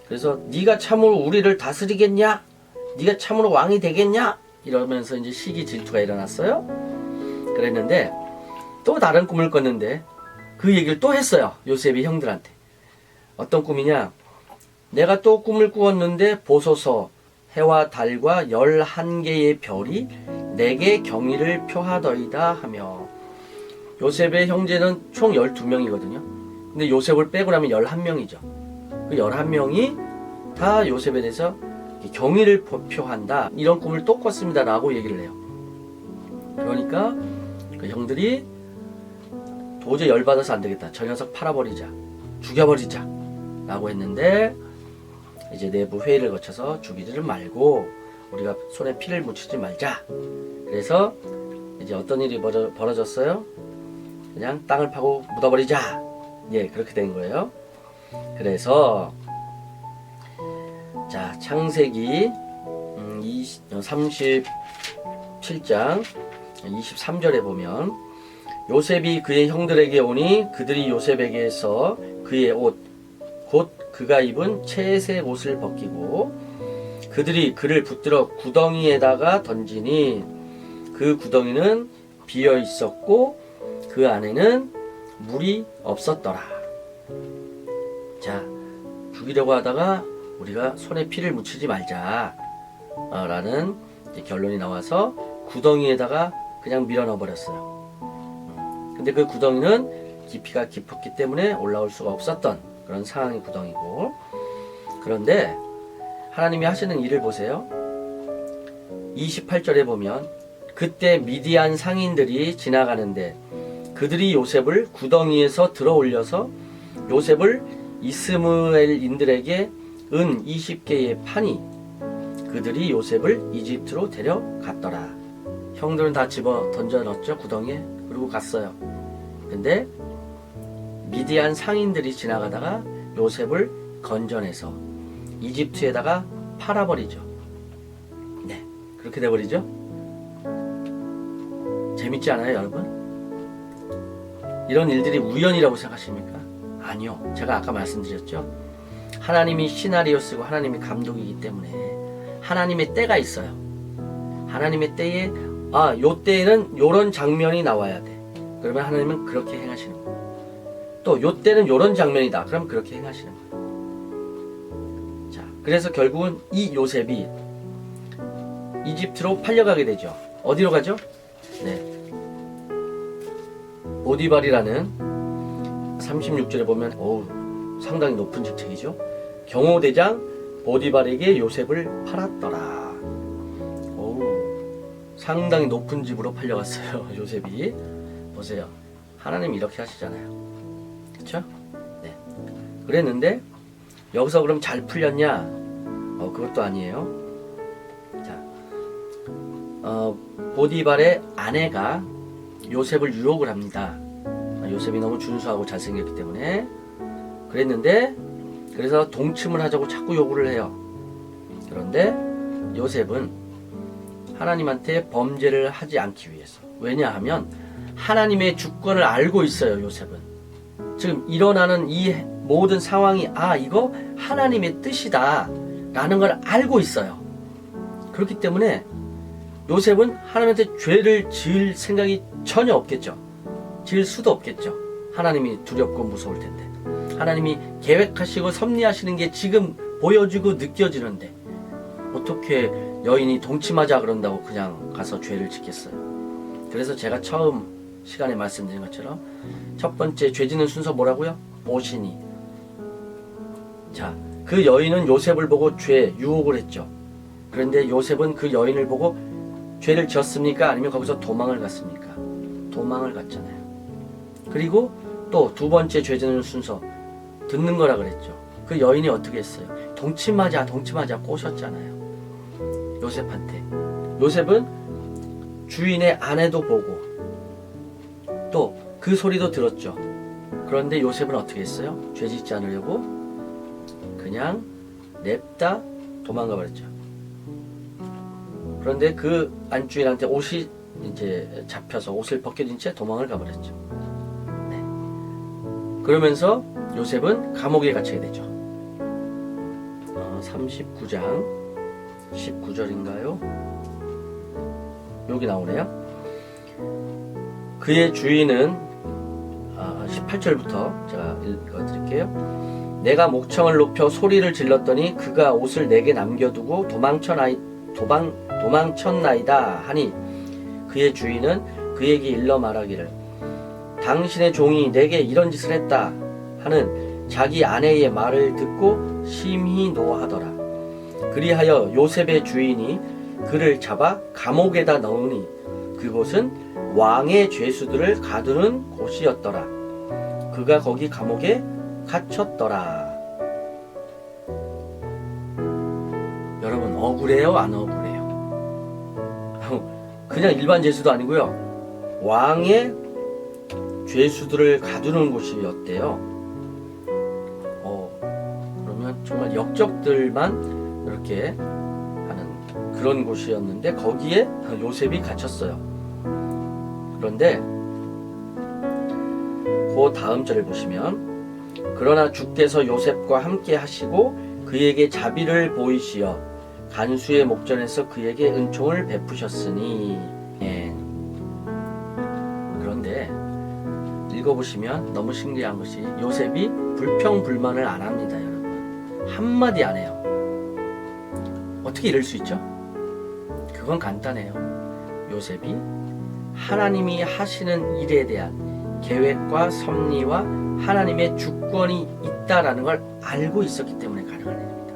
그래서 네가 참으로 우리를 다스리겠냐? 네가 참으로 왕이 되겠냐? 이러면서 이제 시기 질투가 일어났어요. 그랬는데 또 다른 꿈을 꿨는데 그 얘기를 또 했어요. 요셉이 형들한테. 어떤 꿈이냐? 내가 또 꿈을 꾸었는데 보소서 해와 달과 11개의 별이 내게 경의를 표하더이다 하며. 요셉의 형제는 총 12명이거든요. 근데 요셉을 빼고 나면 11명이죠. 그 11명이 다 요셉에 대해서 경의를 표한다. 이런 꿈을 또 꿨습니다 라고 얘기를 해요. 그러니까 그 형들이 도저히 열받아서 안되겠다. 저 녀석 팔아버리자. 죽여버리자. 라고 했는데 이제 내부 회의를 거쳐서 죽이지를 말고 우리가 손에 피를 묻히지 말자. 그래서 이제 어떤 일이 벌어졌어요? 그냥 땅을 파고 묻어버리자. 예, 그렇게 된 거예요. 그래서 자, 창세기 37장 23절에 보면 요셉이 그의 형들에게 오니 그들이 요셉에게서 그의 옷 그가 입은 채색 옷을 벗기고 그들이 그를 붙들어 구덩이에다가 던지니 그 구덩이는 비어 있었고 그 안에는 물이 없었더라. 자, 죽이려고 하다가 우리가 손에 피를 묻히지 말자 라는 결론이 나와서 구덩이에다가 그냥 밀어넣어 버렸어요. 근데 그 구덩이는 깊이가 깊었기 때문에 올라올 수가 없었던 그런 상황의 구덩이고, 그런데 하나님이 하시는 일을 보세요. 28절에 보면 그때 미디안 상인들이 지나가는데 그들이 요셉을 구덩이에서 들어 올려서 요셉을 이스마엘인들에게 은 20개의 파니 그들이 요셉을 이집트로 데려갔더라. 형들은 다 집어 던져 넣었죠, 구덩이에. 그리고 갔어요. 근데 미디안 상인들이 지나가다가 요셉을 건져내서 이집트에다가 팔아버리죠. 네, 그렇게 돼버리죠. 재밌지 않아요, 여러분? 이런 일들이 우연이라고 생각하십니까? 아니요. 제가 아까 말씀드렸죠. 하나님이 시나리오 쓰고 하나님이 감독이기 때문에 하나님의 때가 있어요. 하나님의 때에 요 때에는 요런 장면이 나와야 돼. 그러면 하나님은 그렇게 행하시는 거예요. 또 요 때는 요런 장면이다. 그럼 그렇게 행하시는 거예요. 자, 그래서 결국은 이 요셉이 이집트로 팔려가게 되죠. 어디로 가죠? 네, 보디발이라는 36절에 보면 상당히 높은 직책이죠. 경호대장 보디발에게 요셉을 팔았더라. 상당히 높은 집으로 팔려갔어요. 요셉이. 보세요. 하나님이 이렇게 하시잖아요. 그쵸? 네. 그랬는데 여기서 그럼 잘 풀렸냐? 그것도 아니에요. 자, 보디발의 아내가 요셉을 유혹을 합니다. 요셉이 너무 준수하고 잘생겼기 때문에. 그랬는데 그래서 동침을 하자고 자꾸 요구를 해요. 그런데 요셉은 하나님한테 범죄를 하지 않기 위해서, 왜냐하면 하나님의 주권을 알고 있어요. 요셉은 지금 일어나는 이 모든 상황이 이거 하나님의 뜻이다 라는 걸 알고 있어요. 그렇기 때문에 요셉은 하나님한테 죄를 지을 생각이 전혀 없겠죠. 지을 수도 없겠죠. 하나님이 두렵고 무서울 텐데. 하나님이 계획하시고 섭리하시는 게 지금 보여지고 느껴지는데 어떻게 여인이 동침하자 그런다고 그냥 가서 죄를 짓겠어요. 그래서 제가 처음 시간에 말씀드린 것처럼 첫 번째 죄 짓는 순서 뭐라고요? 모시니. 자, 그 여인은 요셉을 보고 유혹을 했죠. 그런데 요셉은 그 여인을 보고 죄를 지었습니까? 아니면 거기서 도망을 갔습니까? 도망을 갔잖아요. 그리고 또 두 번째 죄 짓는 순서 듣는 거라 그랬죠. 그 여인이 어떻게 했어요? 동침하자 꼬셨잖아요. 요셉한테. 요셉은 주인의 아내도 보고 또 그 소리도 들었죠. 그런데 요셉은 어떻게 했어요? 죄 짓지 않으려고 그냥 냅다 도망가 버렸죠. 그런데 그 안주인한테 옷이 이제 잡혀서 옷을 벗겨진 채 도망을 가버렸죠. 네. 그러면서 요셉은 감옥에 갇히게 되죠. 39장 19절인가요? 여기 나오네요. 그의 주인은 18절부터 제가 읽어드릴게요. 내가 목청을 높여 소리를 질렀더니 그가 옷을 내게 남겨두고 도망쳤나이다 하니 그의 주인은 그에게 일러 말하기를 당신의 종이 내게 이런 짓을 했다 하는 자기 아내의 말을 듣고 심히 노하더라. 그리하여 요셉의 주인이 그를 잡아 감옥에다 넣으니 그곳은 왕의 죄수들을 가두는 곳이었더라. 그가 거기 감옥에 갇혔더라. 여러분, 억울해요? 안 억울해요? 그냥 일반 죄수도 아니고요. 왕의 죄수들을 가두는 곳이었대요. 그러면 정말 역적들만 이렇게 하는 그런 곳이었는데 거기에 요셉이 갇혔어요. 그런데 그 다음 절을 보시면 그러나 주께서 요셉과 함께 하시고 그에게 자비를 보이시어 간수의 목전에서 그에게 은총을 베푸셨으니. 예. 그런데 읽어보시면 너무 신기한 것이 요셉이 불평불만을 안 합니다. 여러분, 한마디 안 해요. 어떻게 이럴 수 있죠? 그건 간단해요. 요셉이 하나님이 하시는 일에 대한 계획과 섭리와 하나님의 주권이 있다라는 걸 알고 있었기 때문에 가능한 일입니다.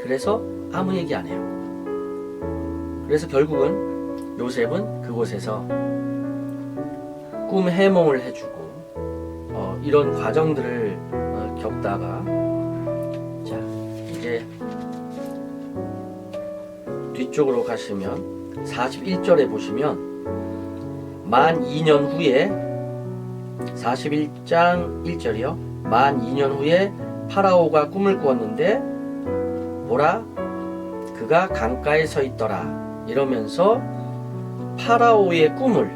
그래서 아무 얘기 안 해요. 그래서 결국은 요셉은 그곳에서 꿈 해몽을 해주고 이런 과정들을 겪다가, 자 이제 뒤쪽으로 가시면 41절에 보시면 만 2년 후에 41장 1절이요. 만 2년 후에 파라오가 꿈을 꾸었는데 보라 그가 강가에 서 있더라 이러면서 파라오의 꿈을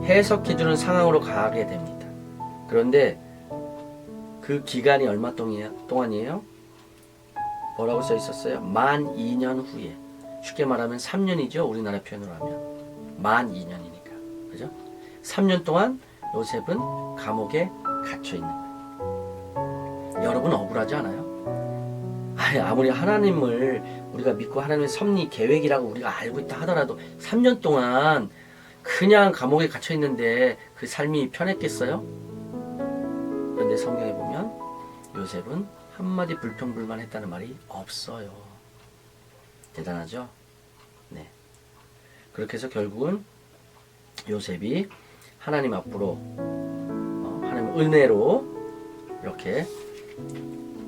해석해주는 상황으로 가게 됩니다. 그런데 그 기간이 얼마 동안이에요? 뭐라고 써 있었어요? 만 2년 후에. 쉽게 말하면 3년이죠. 우리나라 표현으로 하면 만 2년이니까. 그죠? 3년 동안 요셉은 감옥에 갇혀 있는 거예요. 여러분 억울하지 않아요? 아무리 하나님을 우리가 믿고 하나님의 섭리 계획이라고 우리가 알고 있다 하더라도 3년 동안 그냥 감옥에 갇혀 있는데 그 삶이 편했겠어요? 그런데 성경에 보면 요셉은 한마디 불평불만 했다는 말이 없어요. 대단하죠? 네. 그렇게 해서 결국은 요셉이 하나님 앞으로 하나님 은혜로 이렇게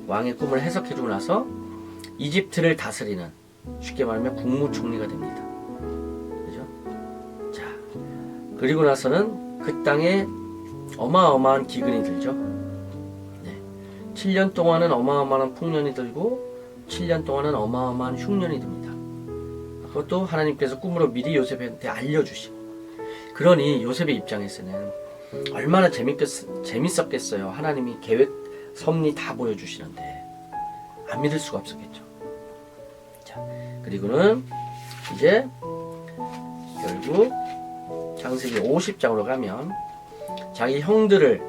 왕의 꿈을 해석해주고 나서 이집트를 다스리는, 쉽게 말하면 국무총리가 됩니다. 그죠? 자, 그리고 나서는 그 땅에 어마어마한 기근이 들죠. 네. 7년 동안은 어마어마한 풍년이 들고 7년 동안은 어마어마한 흉년이 듭니다. 그것도 하나님께서 꿈으로 미리 요셉한테 알려주시고. 그러니 요셉의 입장에서는 얼마나 재밌었겠어요. 하나님이 계획, 섭리 다 보여주시는데 안 믿을 수가 없었겠죠. 자, 그리고는 이제 결국 창세기 50장으로 가면 자기 형들을,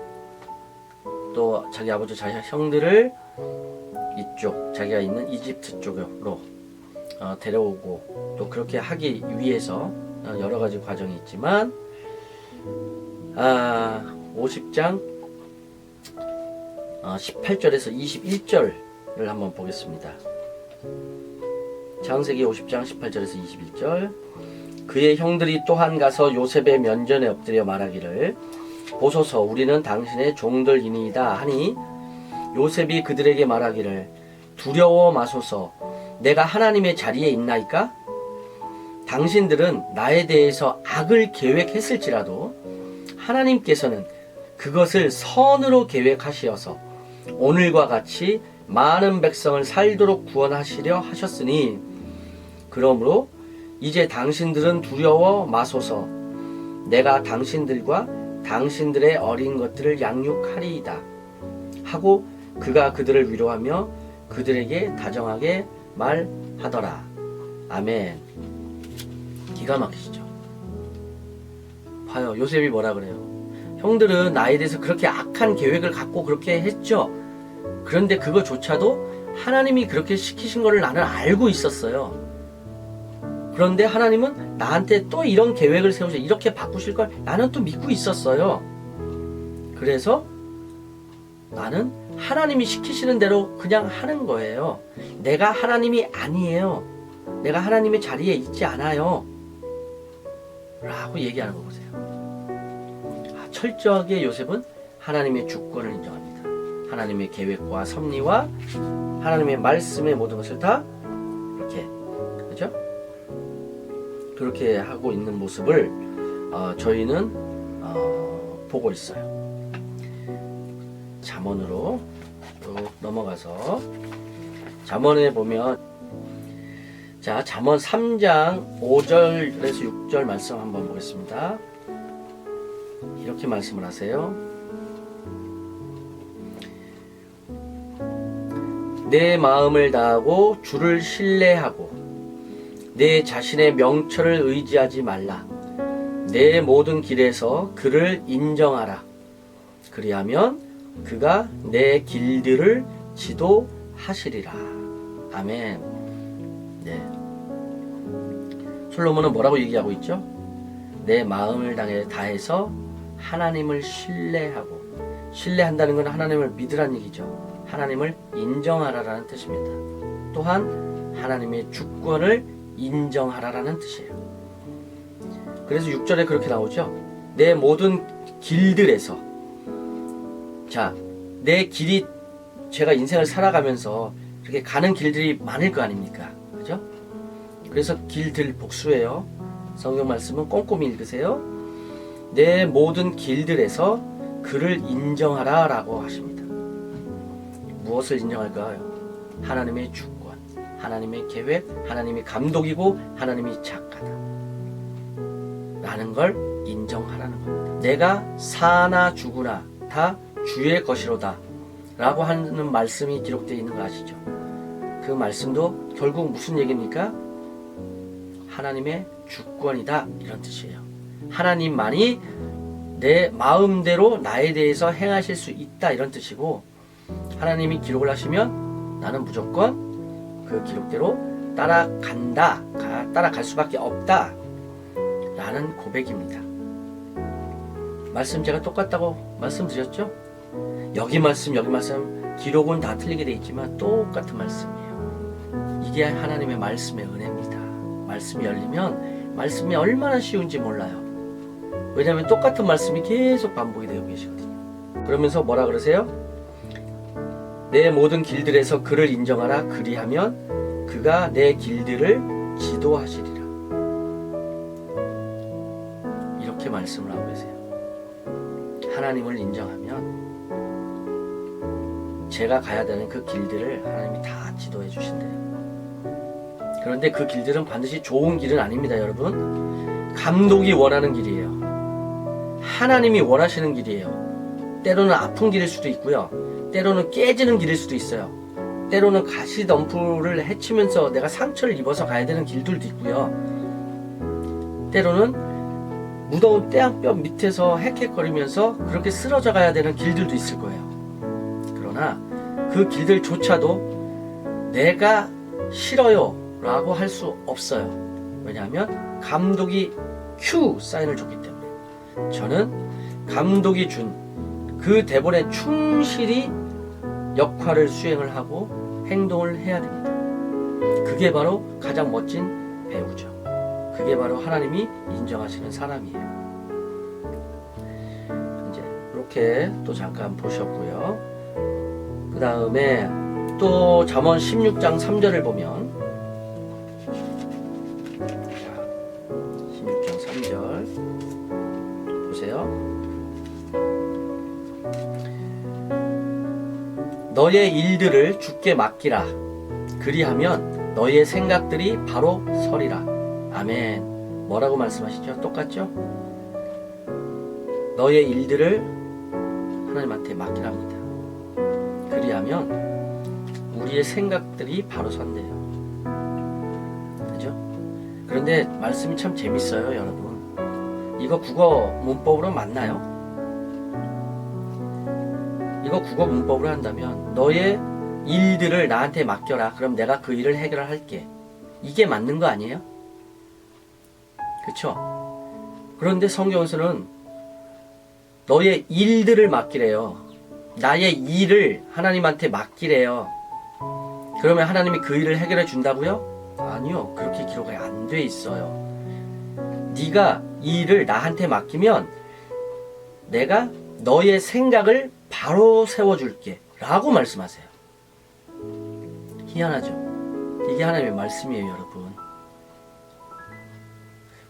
또 자기 아버지 자기 형들을 이쪽 자기가 있는 이집트 쪽으로 데려오고, 또 그렇게 하기 위해서 여러 가지 과정이 있지만 50장 18절에서 21절을 한번 보겠습니다. 창세기 50장 18절에서 21절. 그의 형들이 또한 가서 요셉의 면전에 엎드려 말하기를 보소서 우리는 당신의 종들이니이다 하니 요셉이 그들에게 말하기를 두려워 마소서 내가 하나님의 자리에 있나이까? 당신들은 나에 대해서 악을 계획했을지라도 하나님께서는 그것을 선으로 계획하시어서 오늘과 같이 많은 백성을 살도록 구원하시려 하셨으니 그러므로 이제 당신들은 두려워 마소서 내가 당신들과 당신들의 어린 것들을 양육하리이다 하고 그가 그들을 위로하며 그들에게 다정하게 말하더라. 아멘. 기가 막히시죠? 봐요. 요셉이 뭐라 그래요? 형들은 나에 대해서 그렇게 악한 계획을 갖고 그렇게 했죠. 그런데 그거조차도 하나님이 그렇게 시키신 거를 나는 알고 있었어요. 그런데 하나님은 나한테 또 이런 계획을 세우셔 이렇게 바꾸실 걸 나는 또 믿고 있었어요. 그래서 나는 하나님이 시키시는 대로 그냥 하는 거예요. 내가 하나님이 아니에요. 내가 하나님의 자리에 있지 않아요. 라고 얘기하는 거 보세요. 철저하게 요셉은 하나님의 주권을 인정합니다. 하나님의 계획과 섭리와 하나님의 말씀의 모든 것을 다 이렇게, 그죠? 그렇게 하고 있는 모습을 저희는 보고 있어요. 잠언으로 쭉 넘어가서 잠언에 보면, 자, 잠언 3장 5절에서 6절 말씀 한번 보겠습니다. 이렇게 말씀을 하세요. 내 마음을 다하고 주를 신뢰하고 내 자신의 명철을 의지하지 말라. 내 모든 길에서 그를 인정하라. 그리하면 그가 내 길들을 지도하시리라. 아멘. 네. 솔로몬은 뭐라고 얘기하고 있죠? 내 마음을 다해서 하나님을 신뢰하고, 신뢰한다는 건 하나님을 믿으라는 얘기죠. 하나님을 인정하라라는 뜻입니다. 또한 하나님의 주권을 인정하라라는 뜻이에요. 그래서 6절에 그렇게 나오죠. 내 모든 길들에서, 자, 내 길이, 제가 인생을 살아가면서 이렇게 가는 길들이 많을 거 아닙니까? 그죠? 그래서 길들 복수예요. 성경 말씀은 꼼꼼히 읽으세요. 내 모든 길들에서 그를 인정하라 라고 하십니다. 무엇을 인정할까요? 하나님의 주권, 하나님의 계획, 하나님이 감독이고 하나님이 작가다 라는 걸 인정하라는 겁니다. 내가 사나 죽으나 다 주의 것이로다 라고 하는 말씀이 기록되어 있는 거 아시죠? 그 말씀도 결국 무슨 얘기입니까? 하나님의 주권이다 이런 뜻이에요. 하나님만이 내 마음대로 나에 대해서 행하실 수 있다 이런 뜻이고, 하나님이 기록을 하시면 나는 무조건 그 기록대로 따라간다, 따라갈 수밖에 없다 라는 고백입니다. 말씀 제가 똑같다고 말씀드렸죠? 여기 말씀 기록은 다 틀리게 돼 있지만 똑같은 말씀이에요. 이게 하나님의 말씀의 은혜입니다. 말씀이 열리면 말씀이 얼마나 쉬운지 몰라요. 왜냐하면 똑같은 말씀이 계속 반복이 되고 계시거든요. 그러면서 뭐라 그러세요? 내 모든 길들에서 그를 인정하라. 그리하면 그가 내 길들을 지도하시리라. 이렇게 말씀을 하고 계세요. 하나님을 인정하면 제가 가야 되는 그 길들을 하나님이 다 지도해 주신대요. 그런데 그 길들은 반드시 좋은 길은 아닙니다, 여러분. 감독이 원하는 길이에요. 하나님이 원하시는 길이에요. 때로는 아픈 길일 수도 있고요. 때로는 깨지는 길일 수도 있어요. 때로는 가시덤불을 헤치면서 내가 상처를 입어서 가야 되는 길들도 있고요. 때로는 무더운 태양볕 밑에서 헥헥거리면서 그렇게 쓰러져 가야 되는 길들도 있을 거예요. 그러나 그 길들조차도 내가 싫어요 라고 할 수 없어요. 왜냐하면 감독이 큐 사인을 줬기 때문에. 저는 감독이 준 그 대본에 충실히 역할을 수행을 하고 행동을 해야 됩니다. 그게 바로 가장 멋진 배우죠. 그게 바로 하나님이 인정하시는 사람이에요. 이제 이렇게 또 잠깐 보셨고요. 그 다음에 또 잠언 16장 3절을 보면, 16장 3절 보세요. 너의 일들을 주께 맡기라. 그리하면 너의 생각들이 바로 서리라. 아멘. 뭐라고 말씀하시죠? 똑같죠? 너의 일들을 하나님한테 맡기랍니다. 그리하면 우리의 생각들이 바로 선대요. 그죠? 그런데 말씀이 참 재밌어요, 여러분. 이거 국어 문법으로 맞나요? 이거 국어 문법으로 한다면 너의 일들을 나한테 맡겨라. 그럼 내가 그 일을 해결할게. 이게 맞는 거 아니에요? 그쵸? 그런데 성경에서는 너의 일들을 맡기래요. 나의 일을 하나님한테 맡기래요. 그러면 하나님이 그 일을 해결해 준다고요? 아니요. 그렇게 기록이 안 돼 있어요. 네가 이 일을 나한테 맡기면 내가 너의 생각을 바로 세워줄게 라고 말씀하세요. 희한하죠? 이게 하나님의 말씀이에요, 여러분.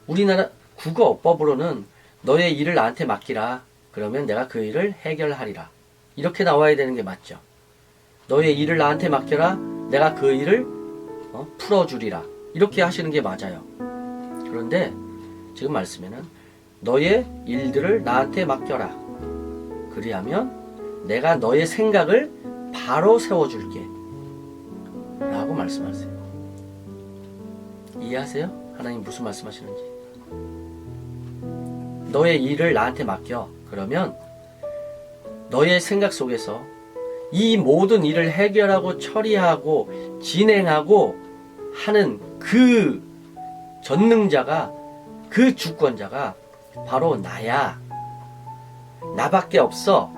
우리나라 국어법으로는 너의 일을 나한테 맡기라. 그러면 내가 그 일을 해결하리라. 이렇게 나와야 되는 게 맞죠. 너의 일을 나한테 맡겨라. 내가 그 일을 풀어주리라. 이렇게 하시는 게 맞아요. 그런데 지금 말씀에는 너의 일들을 나한테 맡겨라. 그리하면 내가 너의 생각을 바로 세워줄게. 말씀하세요. 이해하세요? 하나님 무슨 말씀하시는지. 너의 일을 나한테 맡겨. 그러면 너의 생각 속에서 이 모든 일을 해결하고 처리하고 진행하고 하는 그 전능자가, 그 주권자가 바로 나야. 나밖에 없어.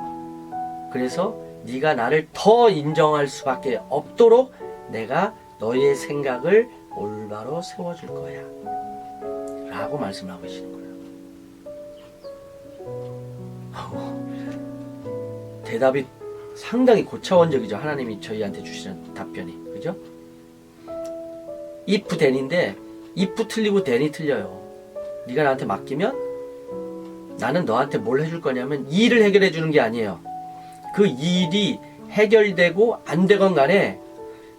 그래서 네가 나를 더 인정할 수밖에 없도록 내가 너의 생각을 올바로 세워줄 거야 라고 말씀하고 계시는 거예요. 대답이 상당히 고차원적이죠. 하나님이 저희한테 주시는 답변이. 그죠? if then인데 if 틀리고 then이 틀려요. 네가 나한테 맡기면 나는 너한테 뭘 해줄 거냐면 일을 해결해 주는 게 아니에요. 그 일이 해결되고 안 되건 간에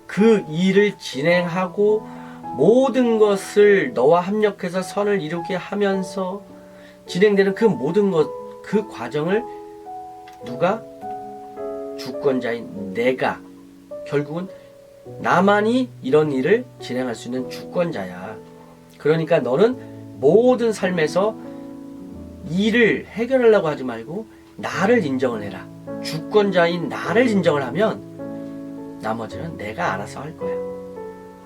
그 일을 진행하고 모든 것을 너와 합력해서 선을 이루게 하면서 진행되는 그 모든 것, 그 과정을 누가? 주권자인 내가. 결국은 나만이 이런 일을 진행할 수 있는 주권자야. 그러니까 너는 모든 삶에서 일을 해결하려고 하지 말고 나를 인정을 해라. 주권자인 나를 인정을 하면 나머지는 내가 알아서 할 거야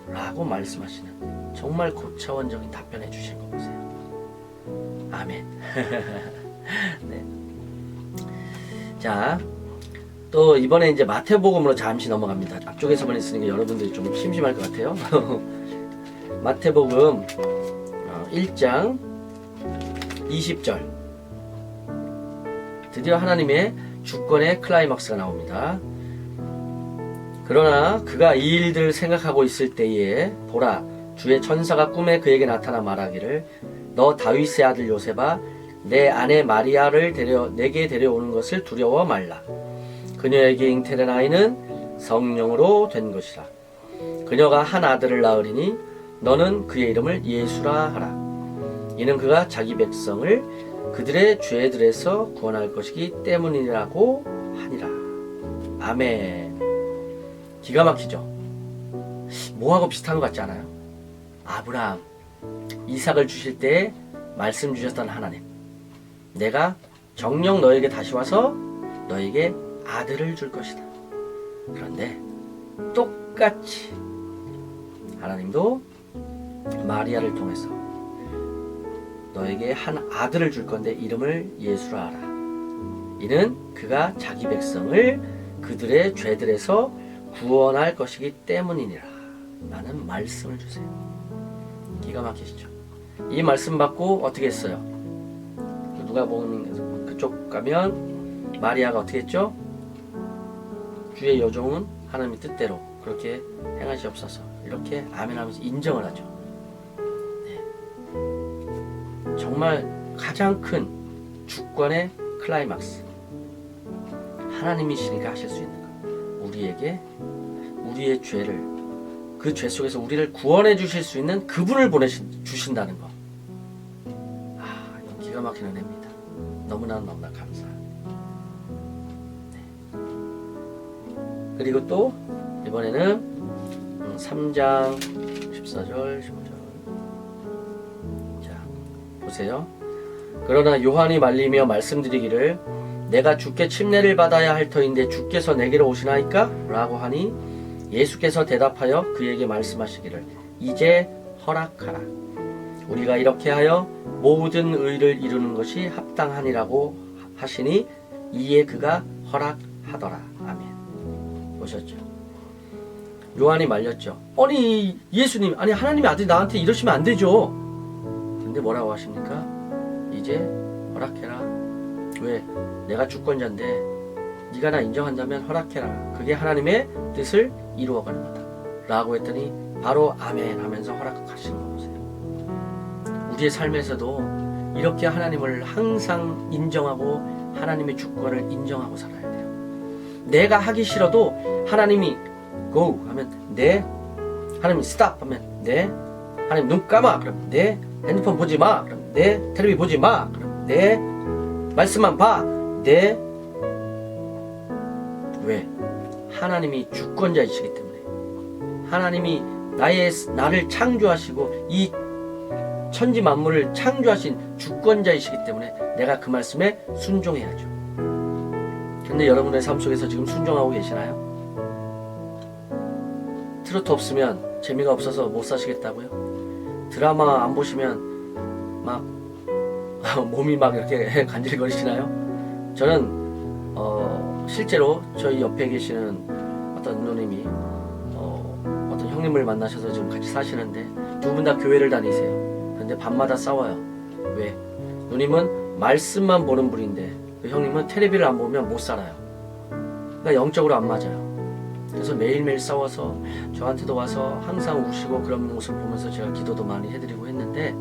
라고 말씀하시는 정말 고차원적인 답변해 주신 거 보세요. 아멘. 네. 자, 또 이번에 이제 마태복음으로 잠시 넘어갑니다. 앞쪽에서만 있으니까 여러분들이 좀 심심할 것 같아요. 마태복음 1장 20절. 드디어 하나님의 주권의 클라이막스가 나옵니다. 그러나 그가 이 일들을 생각하고 있을 때에 보라, 주의 천사가 꿈에 그에게 나타나 말하기를 너 다윗의 아들 요셉아, 내 아내 마리아를 내게 데려오는 것을 두려워 말라. 그녀에게 잉태된 아이는 성령으로 된 것이라. 그녀가 한 아들을 낳으리니 너는 그의 이름을 예수라 하라. 이는 그가 자기 백성을 그들의 죄들에서 구원할 것이기 때문이라고 하니라. 아멘. 기가 막히죠? 뭐하고 비슷한 것 같지 않아요? 아브라함, 이삭을 주실 때 말씀 주셨던 하나님. 내가 정녕 너에게 다시 와서 너에게 아들을 줄 것이다. 그런데 똑같이 하나님도 마리아를 통해서 너에게 한 아들을 줄 건데 이름을 예수라 하라. 이는 그가 자기 백성을 그들의 죄들에서 구원할 것이기 때문이니라. 라는 말씀을 주세요. 기가 막히시죠? 이 말씀 받고 어떻게 했어요? 누가복음 그쪽 가면 마리아가 어떻게 했죠? 주의 여종은 하나님의 뜻대로 그렇게 행하시옵소서. 이렇게 아멘하면서 인정을 하죠. 네. 정말 가장 큰 주권의 클라이막스. 하나님이시니까 하실 수 있는 것. 우리에게 우리의 죄를, 그 죄 속에서 우리를 구원해 주실 수 있는 그분을 주신다는 것. 이건 기가 막히는 은혜입니다. 너무나 감사합니다. 그리고 또 이번에는 3장 14절 15절. 자, 보세요. 그러나 요한이 말리며 말씀드리기를 내가 주께 침례를 받아야 할 터인데 주께서 내게로 오시나이까? 라고 하니 예수께서 대답하여 그에게 말씀하시기를 이제 허락하라. 우리가 이렇게 하여 모든 의를 이루는 것이 합당하니라고 하시니 이에 그가 허락하더라. 아멘. 보셨죠? 요한이 말렸죠. 아니 예수님, 아니 하나님의 아들이 나한테 이러시면 안 되죠. 근데 뭐라고 하십니까? 이제 허락해라. 왜? 내가 주권자인데 네가 나 인정한다면 허락해라. 그게 하나님의 뜻을 이루어가는 거다 라고 했더니 바로 아멘 하면서 허락하시는 거 보세요. 우리의 삶에서도 이렇게 하나님을 항상 인정하고 하나님의 주권을 인정하고 살아야 돼요. 내가 하기 싫어도 하나님이 go 하면 네, 하나님이 stop 하면 네, 하나님 눈 감아 그럼 네, 핸드폰 보지 마 그럼 네, 텔레비 보지 마 그럼 네, 말씀만 봐 네. 왜? 하나님이 주권자이시기 때문에 하나님이 나를 창조하시고 이 천지 만물을 창조하신 주권자이시기 때문에 내가 그 말씀에 순종해야죠. 근데 여러분의 삶 속에서 지금 순종하고 계시나요? 트로트 없으면 재미가 없어서 못 사시겠다고요? 드라마 안 보시면 막 몸이 막 이렇게 간질거리시나요? 저는 실제로 저희 옆에 계시는 어떤 누님이 어떤 형님을 만나셔서 지금 같이 사시는데 두 분 다 교회를 다니세요. 근데 밤마다 싸워요. 왜? 누님은 말씀만 보는 분인데 그 형님은 텔레비를 안 보면 못 살아요. 그러니까 영적으로 안 맞아요. 그래서 매일매일 싸워서 저한테도 와서 항상 우시고 그런 모습을 보면서 제가 기도도 많이 해드리고 했는데,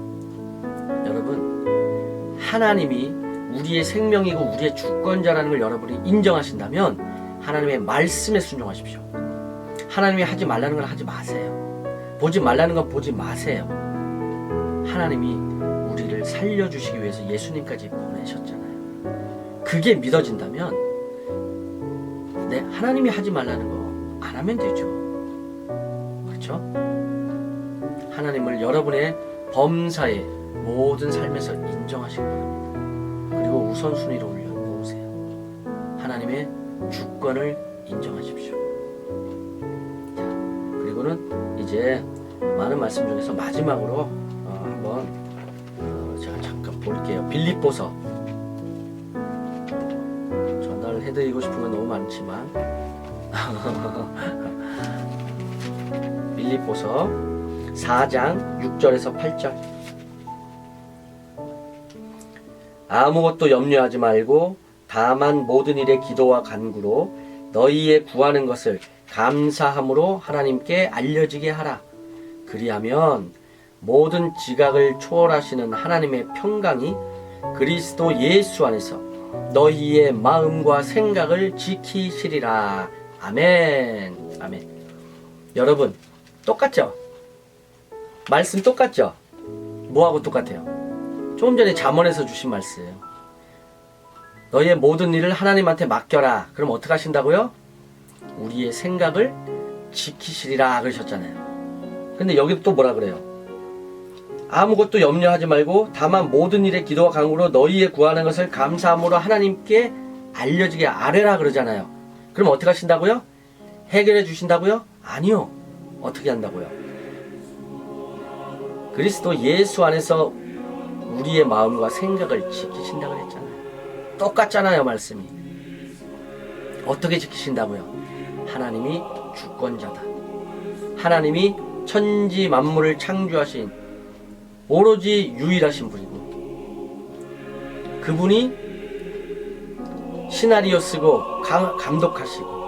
여러분, 하나님이 우리의 생명이고 우리의 주권자라는 걸 여러분이 인정하신다면 하나님의 말씀에 순종하십시오. 하나님이 하지 말라는 걸 하지 마세요. 보지 말라는 건 보지 마세요. 하나님이 우리를 살려주시기 위해서 예수님까지 보내셨잖아요. 그게 믿어진다면 하나님이 하지 말라는 거 안 하면 되죠. 그렇죠? 하나님을 여러분의 범사의 모든 삶에서 인정하시기 바랍니다. 그리고 우선순위로 올려놓으세요. 하나님의 주권을 인정하십시오. 자, 그리고는 이제 많은 말씀 중에서 마지막으로 한번 제가 잠깐 볼게요. 빌립보서 전달해드리고 싶은 건 너무 많지만 빌립보서 4장 6절에서 8절. 아무것도 염려하지 말고 다만 모든 일에 기도와 간구로 너희의 구하는 것을 감사함으로 하나님께 알려지게 하라. 그리하면 모든 지각을 초월하시는 하나님의 평강이 그리스도 예수 안에서 너희의 마음과 생각을 지키시리라. 아멘. 아멘. 여러분, 똑같죠? 말씀 똑같죠? 뭐하고 똑같아요? 조금 전에 잠언에서 주신 말씀이에요. 너희의 모든 일을 하나님한테 맡겨라. 그럼 어떻게 하신다고요? 우리의 생각을 지키시리라 그러셨잖아요. 근데 여기 또 뭐라 그래요? 아무것도 염려하지 말고 다만 모든 일에 기도와 간구로 너희의 구하는 것을 감사함으로 하나님께 알려지게 아뢰라 그러잖아요. 그럼 어떻게 하신다고요? 해결해 주신다고요? 아니요. 어떻게 한다고요? 그리스도 예수 안에서 우리의 마음과 생각을 지키신다고 그랬잖아요. 똑같잖아요, 말씀이. 어떻게 지키신다고요? 하나님이 주권자다. 하나님이 천지 만물을 창조하신 오로지 유일하신 분이고, 그분이 시나리오 쓰고 감독하시고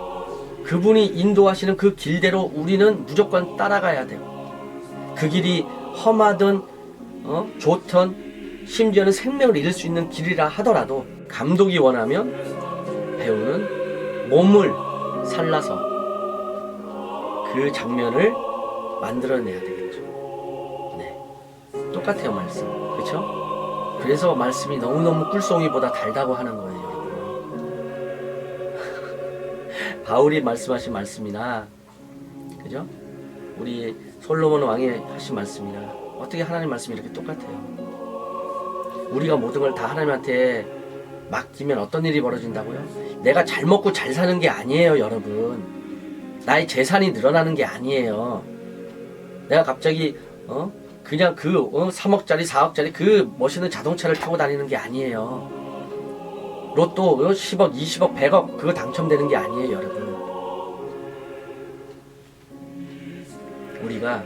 그분이 인도하시는 그 길대로 우리는 무조건 따라가야 돼요. 그 길이 험하든 좋든 심지어는 생명을 잃을 수 있는 길이라 하더라도 감독이 원하면 배우는 몸을 살라서 그 장면을 만들어내야 되겠죠. 네, 똑같아요, 말씀. 그렇죠? 그래서 말씀이 너무너무 꿀송이보다 달다고 하는 거예요, 여러분. 바울이 말씀하신 말씀이나, 그죠? 우리 솔로몬 왕이 하신 말씀이나 어떻게 하나님 말씀이 이렇게 똑같아요? 우리가 모든 걸 다 하나님한테 맡기면 어떤 일이 벌어진다고요? 내가 잘 먹고 잘 사는 게 아니에요, 여러분. 나의 재산이 늘어나는 게 아니에요. 내가 갑자기 그냥 3억짜리 4억짜리 그 멋있는 자동차를 타고 다니는 게 아니에요. 로또 10억 20억 100억 그거 당첨되는 게 아니에요, 여러분. 우리가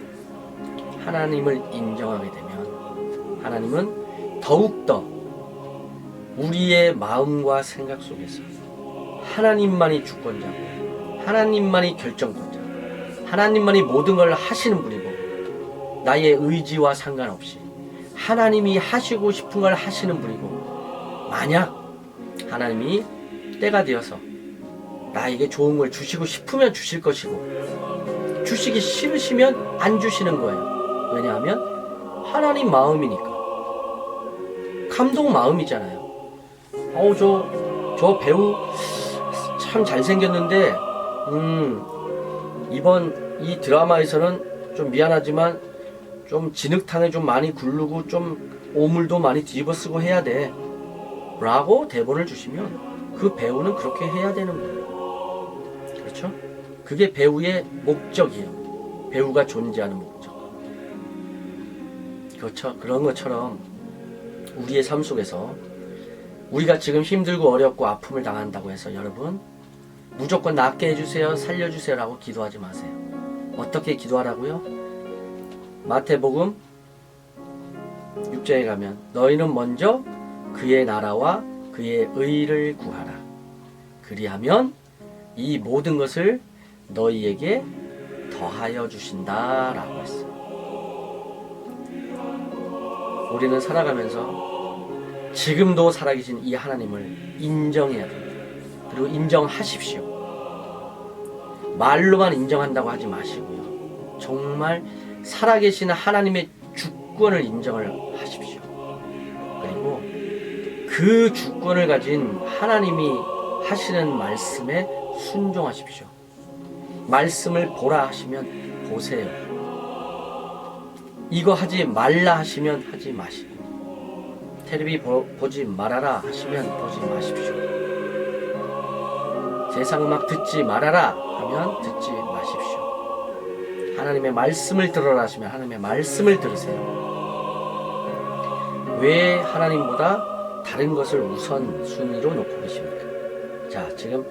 하나님을 인정하게 되면 하나님은 더욱더 우리의 마음과 생각 속에서 하나님만이 주권자고 하나님만이 결정권자, 하나님만이 모든 걸 하시는 분이고 나의 의지와 상관없이 하나님이 하시고 싶은 걸 하시는 분이고, 만약 하나님이 때가 되어서 나에게 좋은 걸 주시고 싶으면 주실 것이고 주시기 싫으시면 안 주시는 거예요. 왜냐하면 하나님 마음이니까. 감독 마음이잖아요. 저 배우 참 잘생겼는데 이번 이 드라마에서는 좀 미안하지만 좀 진흙탕에 좀 많이 굴르고 좀 오물도 많이 뒤집어 쓰고 해야 돼 라고 대본을 주시면 그 배우는 그렇게 해야 되는 거예요. 그렇죠? 그게 배우의 목적이에요. 배우가 존재하는 목적. 그렇죠? 그런 것처럼 우리의 삶 속에서 우리가 지금 힘들고 어렵고 아픔을 당한다고 해서 여러분 무조건 낫게 해주세요, 살려주세요 라고 기도하지 마세요. 어떻게 기도하라고요? 마태복음 6장에 가면 너희는 먼저 그의 나라와 그의 의를 구하라. 그리하면 이 모든 것을 너희에게 더하여 주신다 라고 했어요. 우리는 살아가면서 지금도 살아계신 이 하나님을 인정해야 됩니다. 그리고 인정하십시오. 말로만 인정한다고 하지 마시고요. 정말 살아계신 하나님의 주권을 인정을 하십시오. 그리고 그 주권을 가진 하나님이 하시는 말씀에 순종하십시오. 말씀을 보라 하시면 보세요. 이거 하지 말라 하시면 하지 마시고, 텔레비 보지 말아라 하시면 보지 마십시오. 세상 음악 듣지 말아라 하면 듣지 마십시오. 하나님의 말씀을 들어라 하시면 하나님의 말씀을 들으세요. 왜 하나님보다 다른 것을 우선순위로 놓고 계십니까? 자, 지금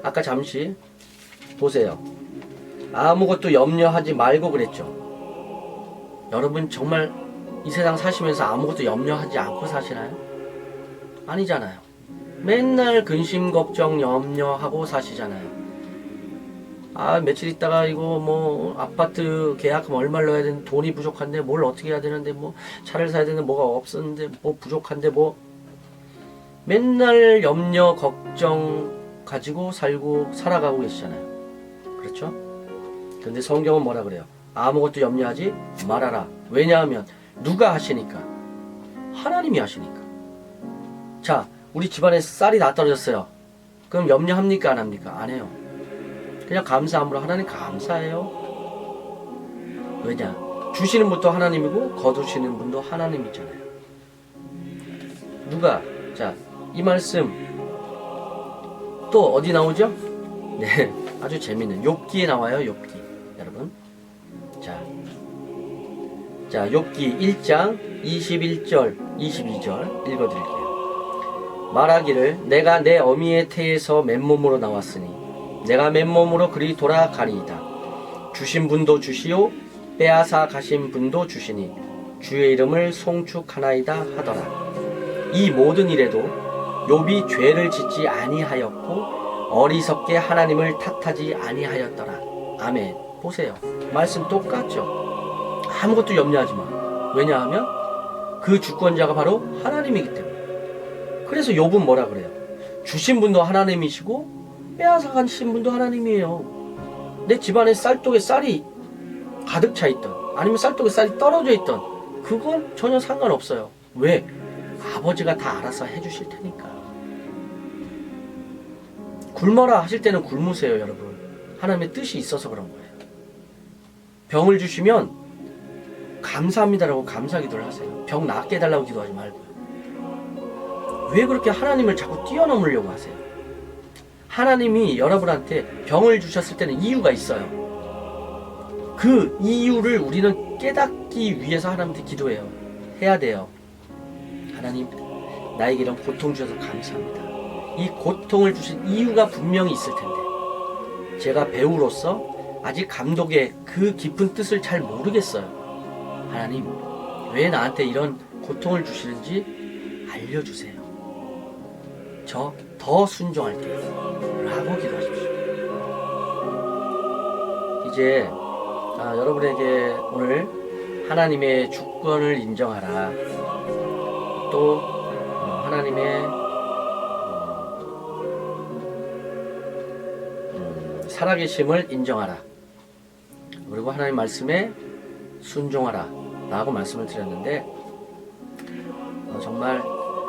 아까 잠시 보세요. 아무것도 염려하지 말고 그랬죠. 여러분 정말 이 세상 사시면서 아무것도 염려하지 않고 사시나요? 아니잖아요. 맨날 근심 걱정 염려하고 사시잖아요. 아, 며칠 있다가 이거 뭐 아파트 계약금 얼마를 넣어야 되는데 돈이 부족한데 뭘 어떻게 해야 되는데 뭐 차를 사야 되는데 뭐가 없었는데 뭐 부족한데 뭐 맨날 염려 걱정 가지고 살고 살아가고 계시잖아요. 그렇죠? 근데 성경은 뭐라 그래요? 아무것도 염려하지 말아라. 왜냐하면 누가 하시니까? 하나님이 하시니까. 자, 우리 집안에 쌀이 다 떨어졌어요. 그럼 염려합니까? 안 합니까? 안 해요. 그냥 감사함으로 하나님 감사해요. 왜냐? 주시는 분도 하나님이고 거두시는 분도 하나님이잖아요. 누가? 자, 이 말씀 또 어디 나오죠? 네, 아주 재밌는 욥기에 나와요. 욥기. 여러분. 자, 욥기 1장 21절 22절 읽어드릴게요. 말하기를 내가 내 어미의 태에서 맨몸으로 나왔으니 내가 맨몸으로 그리 돌아가리이다. 주신 분도 주시오 빼앗아 가신 분도 주시니 주의 이름을 송축하나이다 하더라. 이 모든 일에도 욥이 죄를 짓지 아니하였고 어리석게 하나님을 탓하지 아니하였더라. 아멘. 보세요. 말씀 똑같죠? 아무것도 염려하지 마. 왜냐하면 그 주권자가 바로 하나님이기 때문에. 그래서 욥은 뭐라 그래요? 주신 분도 하나님이시고 빼앗아 가신 분도 하나님이에요. 내 집안에 쌀독에 쌀이 가득 차 있던 아니면 쌀독에 쌀이 떨어져 있던 그건 전혀 상관없어요. 왜? 아버지가 다 알아서 해주실 테니까. 굶어라 하실 때는 굶으세요, 여러분. 하나님의 뜻이 있어서 그런 거예요. 병을 주시면 감사합니다라고 감사 기도를 하세요. 병 낫게 해달라고 기도하지 말고요. 왜 그렇게 하나님을 자꾸 뛰어넘으려고 하세요? 하나님이 여러분한테 병을 주셨을 때는 이유가 있어요. 그 이유를 우리는 깨닫기 위해서 하나님한테 기도해요. 해야 돼요. 하나님, 나에게 이런 고통 주셔서 감사합니다. 이 고통을 주신 이유가 분명히 있을 텐데 제가 배우로서 아직 감독의 그 깊은 뜻을 잘 모르겠어요. 하나님, 왜 나한테 이런 고통을 주시는지 알려주세요. 저 더 순종할게요. 라고 기도하십시오. 이제 여러분에게 오늘 하나님의 주권을 인정하라. 또 하나님의 살아계심을 인정하라. 그리고 하나님 말씀에 순종하라 라고 말씀을 드렸는데 정말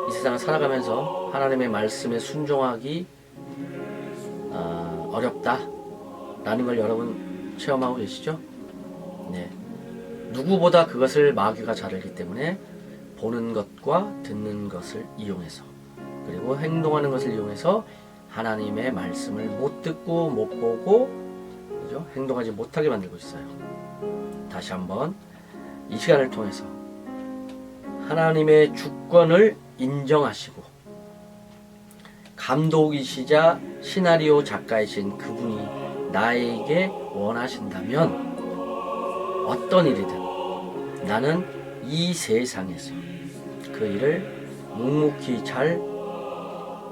이 세상을 살아가면서 하나님의 말씀에 순종하기 어렵다 라는 걸 여러분 체험하고 계시죠? 네. 누구보다 그것을 마귀가 잘 알기 때문에 보는 것과 듣는 것을 이용해서 그리고 행동하는 것을 이용해서 하나님의 말씀을 못 듣고 못 보고 그죠? 행동하지 못하게 만들고 있어요. 다시 한번 이 시간을 통해서 하나님의 주권을 인정하시고 감독이시자 시나리오 작가이신 그분이 나에게 원하신다면 어떤 일이든 나는 이 세상에서 그 일을 묵묵히 잘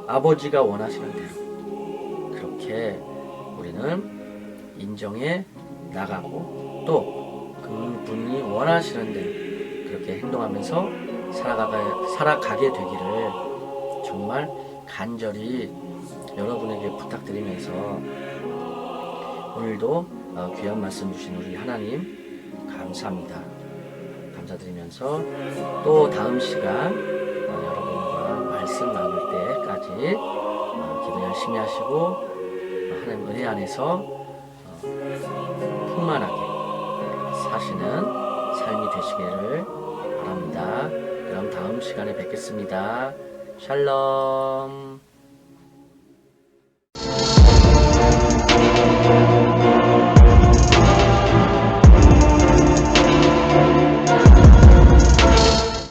아버지가 원하시는 대로 그렇게 우리는 인정해 나가고 또 그분이 원하시는 대로 그렇게 행동하면서 살아가게 되기를 정말 간절히 여러분에게 부탁드리면서 오늘도 귀한 말씀 주신 우리 하나님 감사합니다. 감사드리면서 또 다음 시간 여러분과 말씀 나눌 때까지 기도 열심히 하시고 하나님 은혜 안에서 풍만하게 사시는 삶이 되시기를 바랍니다. 그럼 다음 시간에 뵙겠습니다. 샬롬.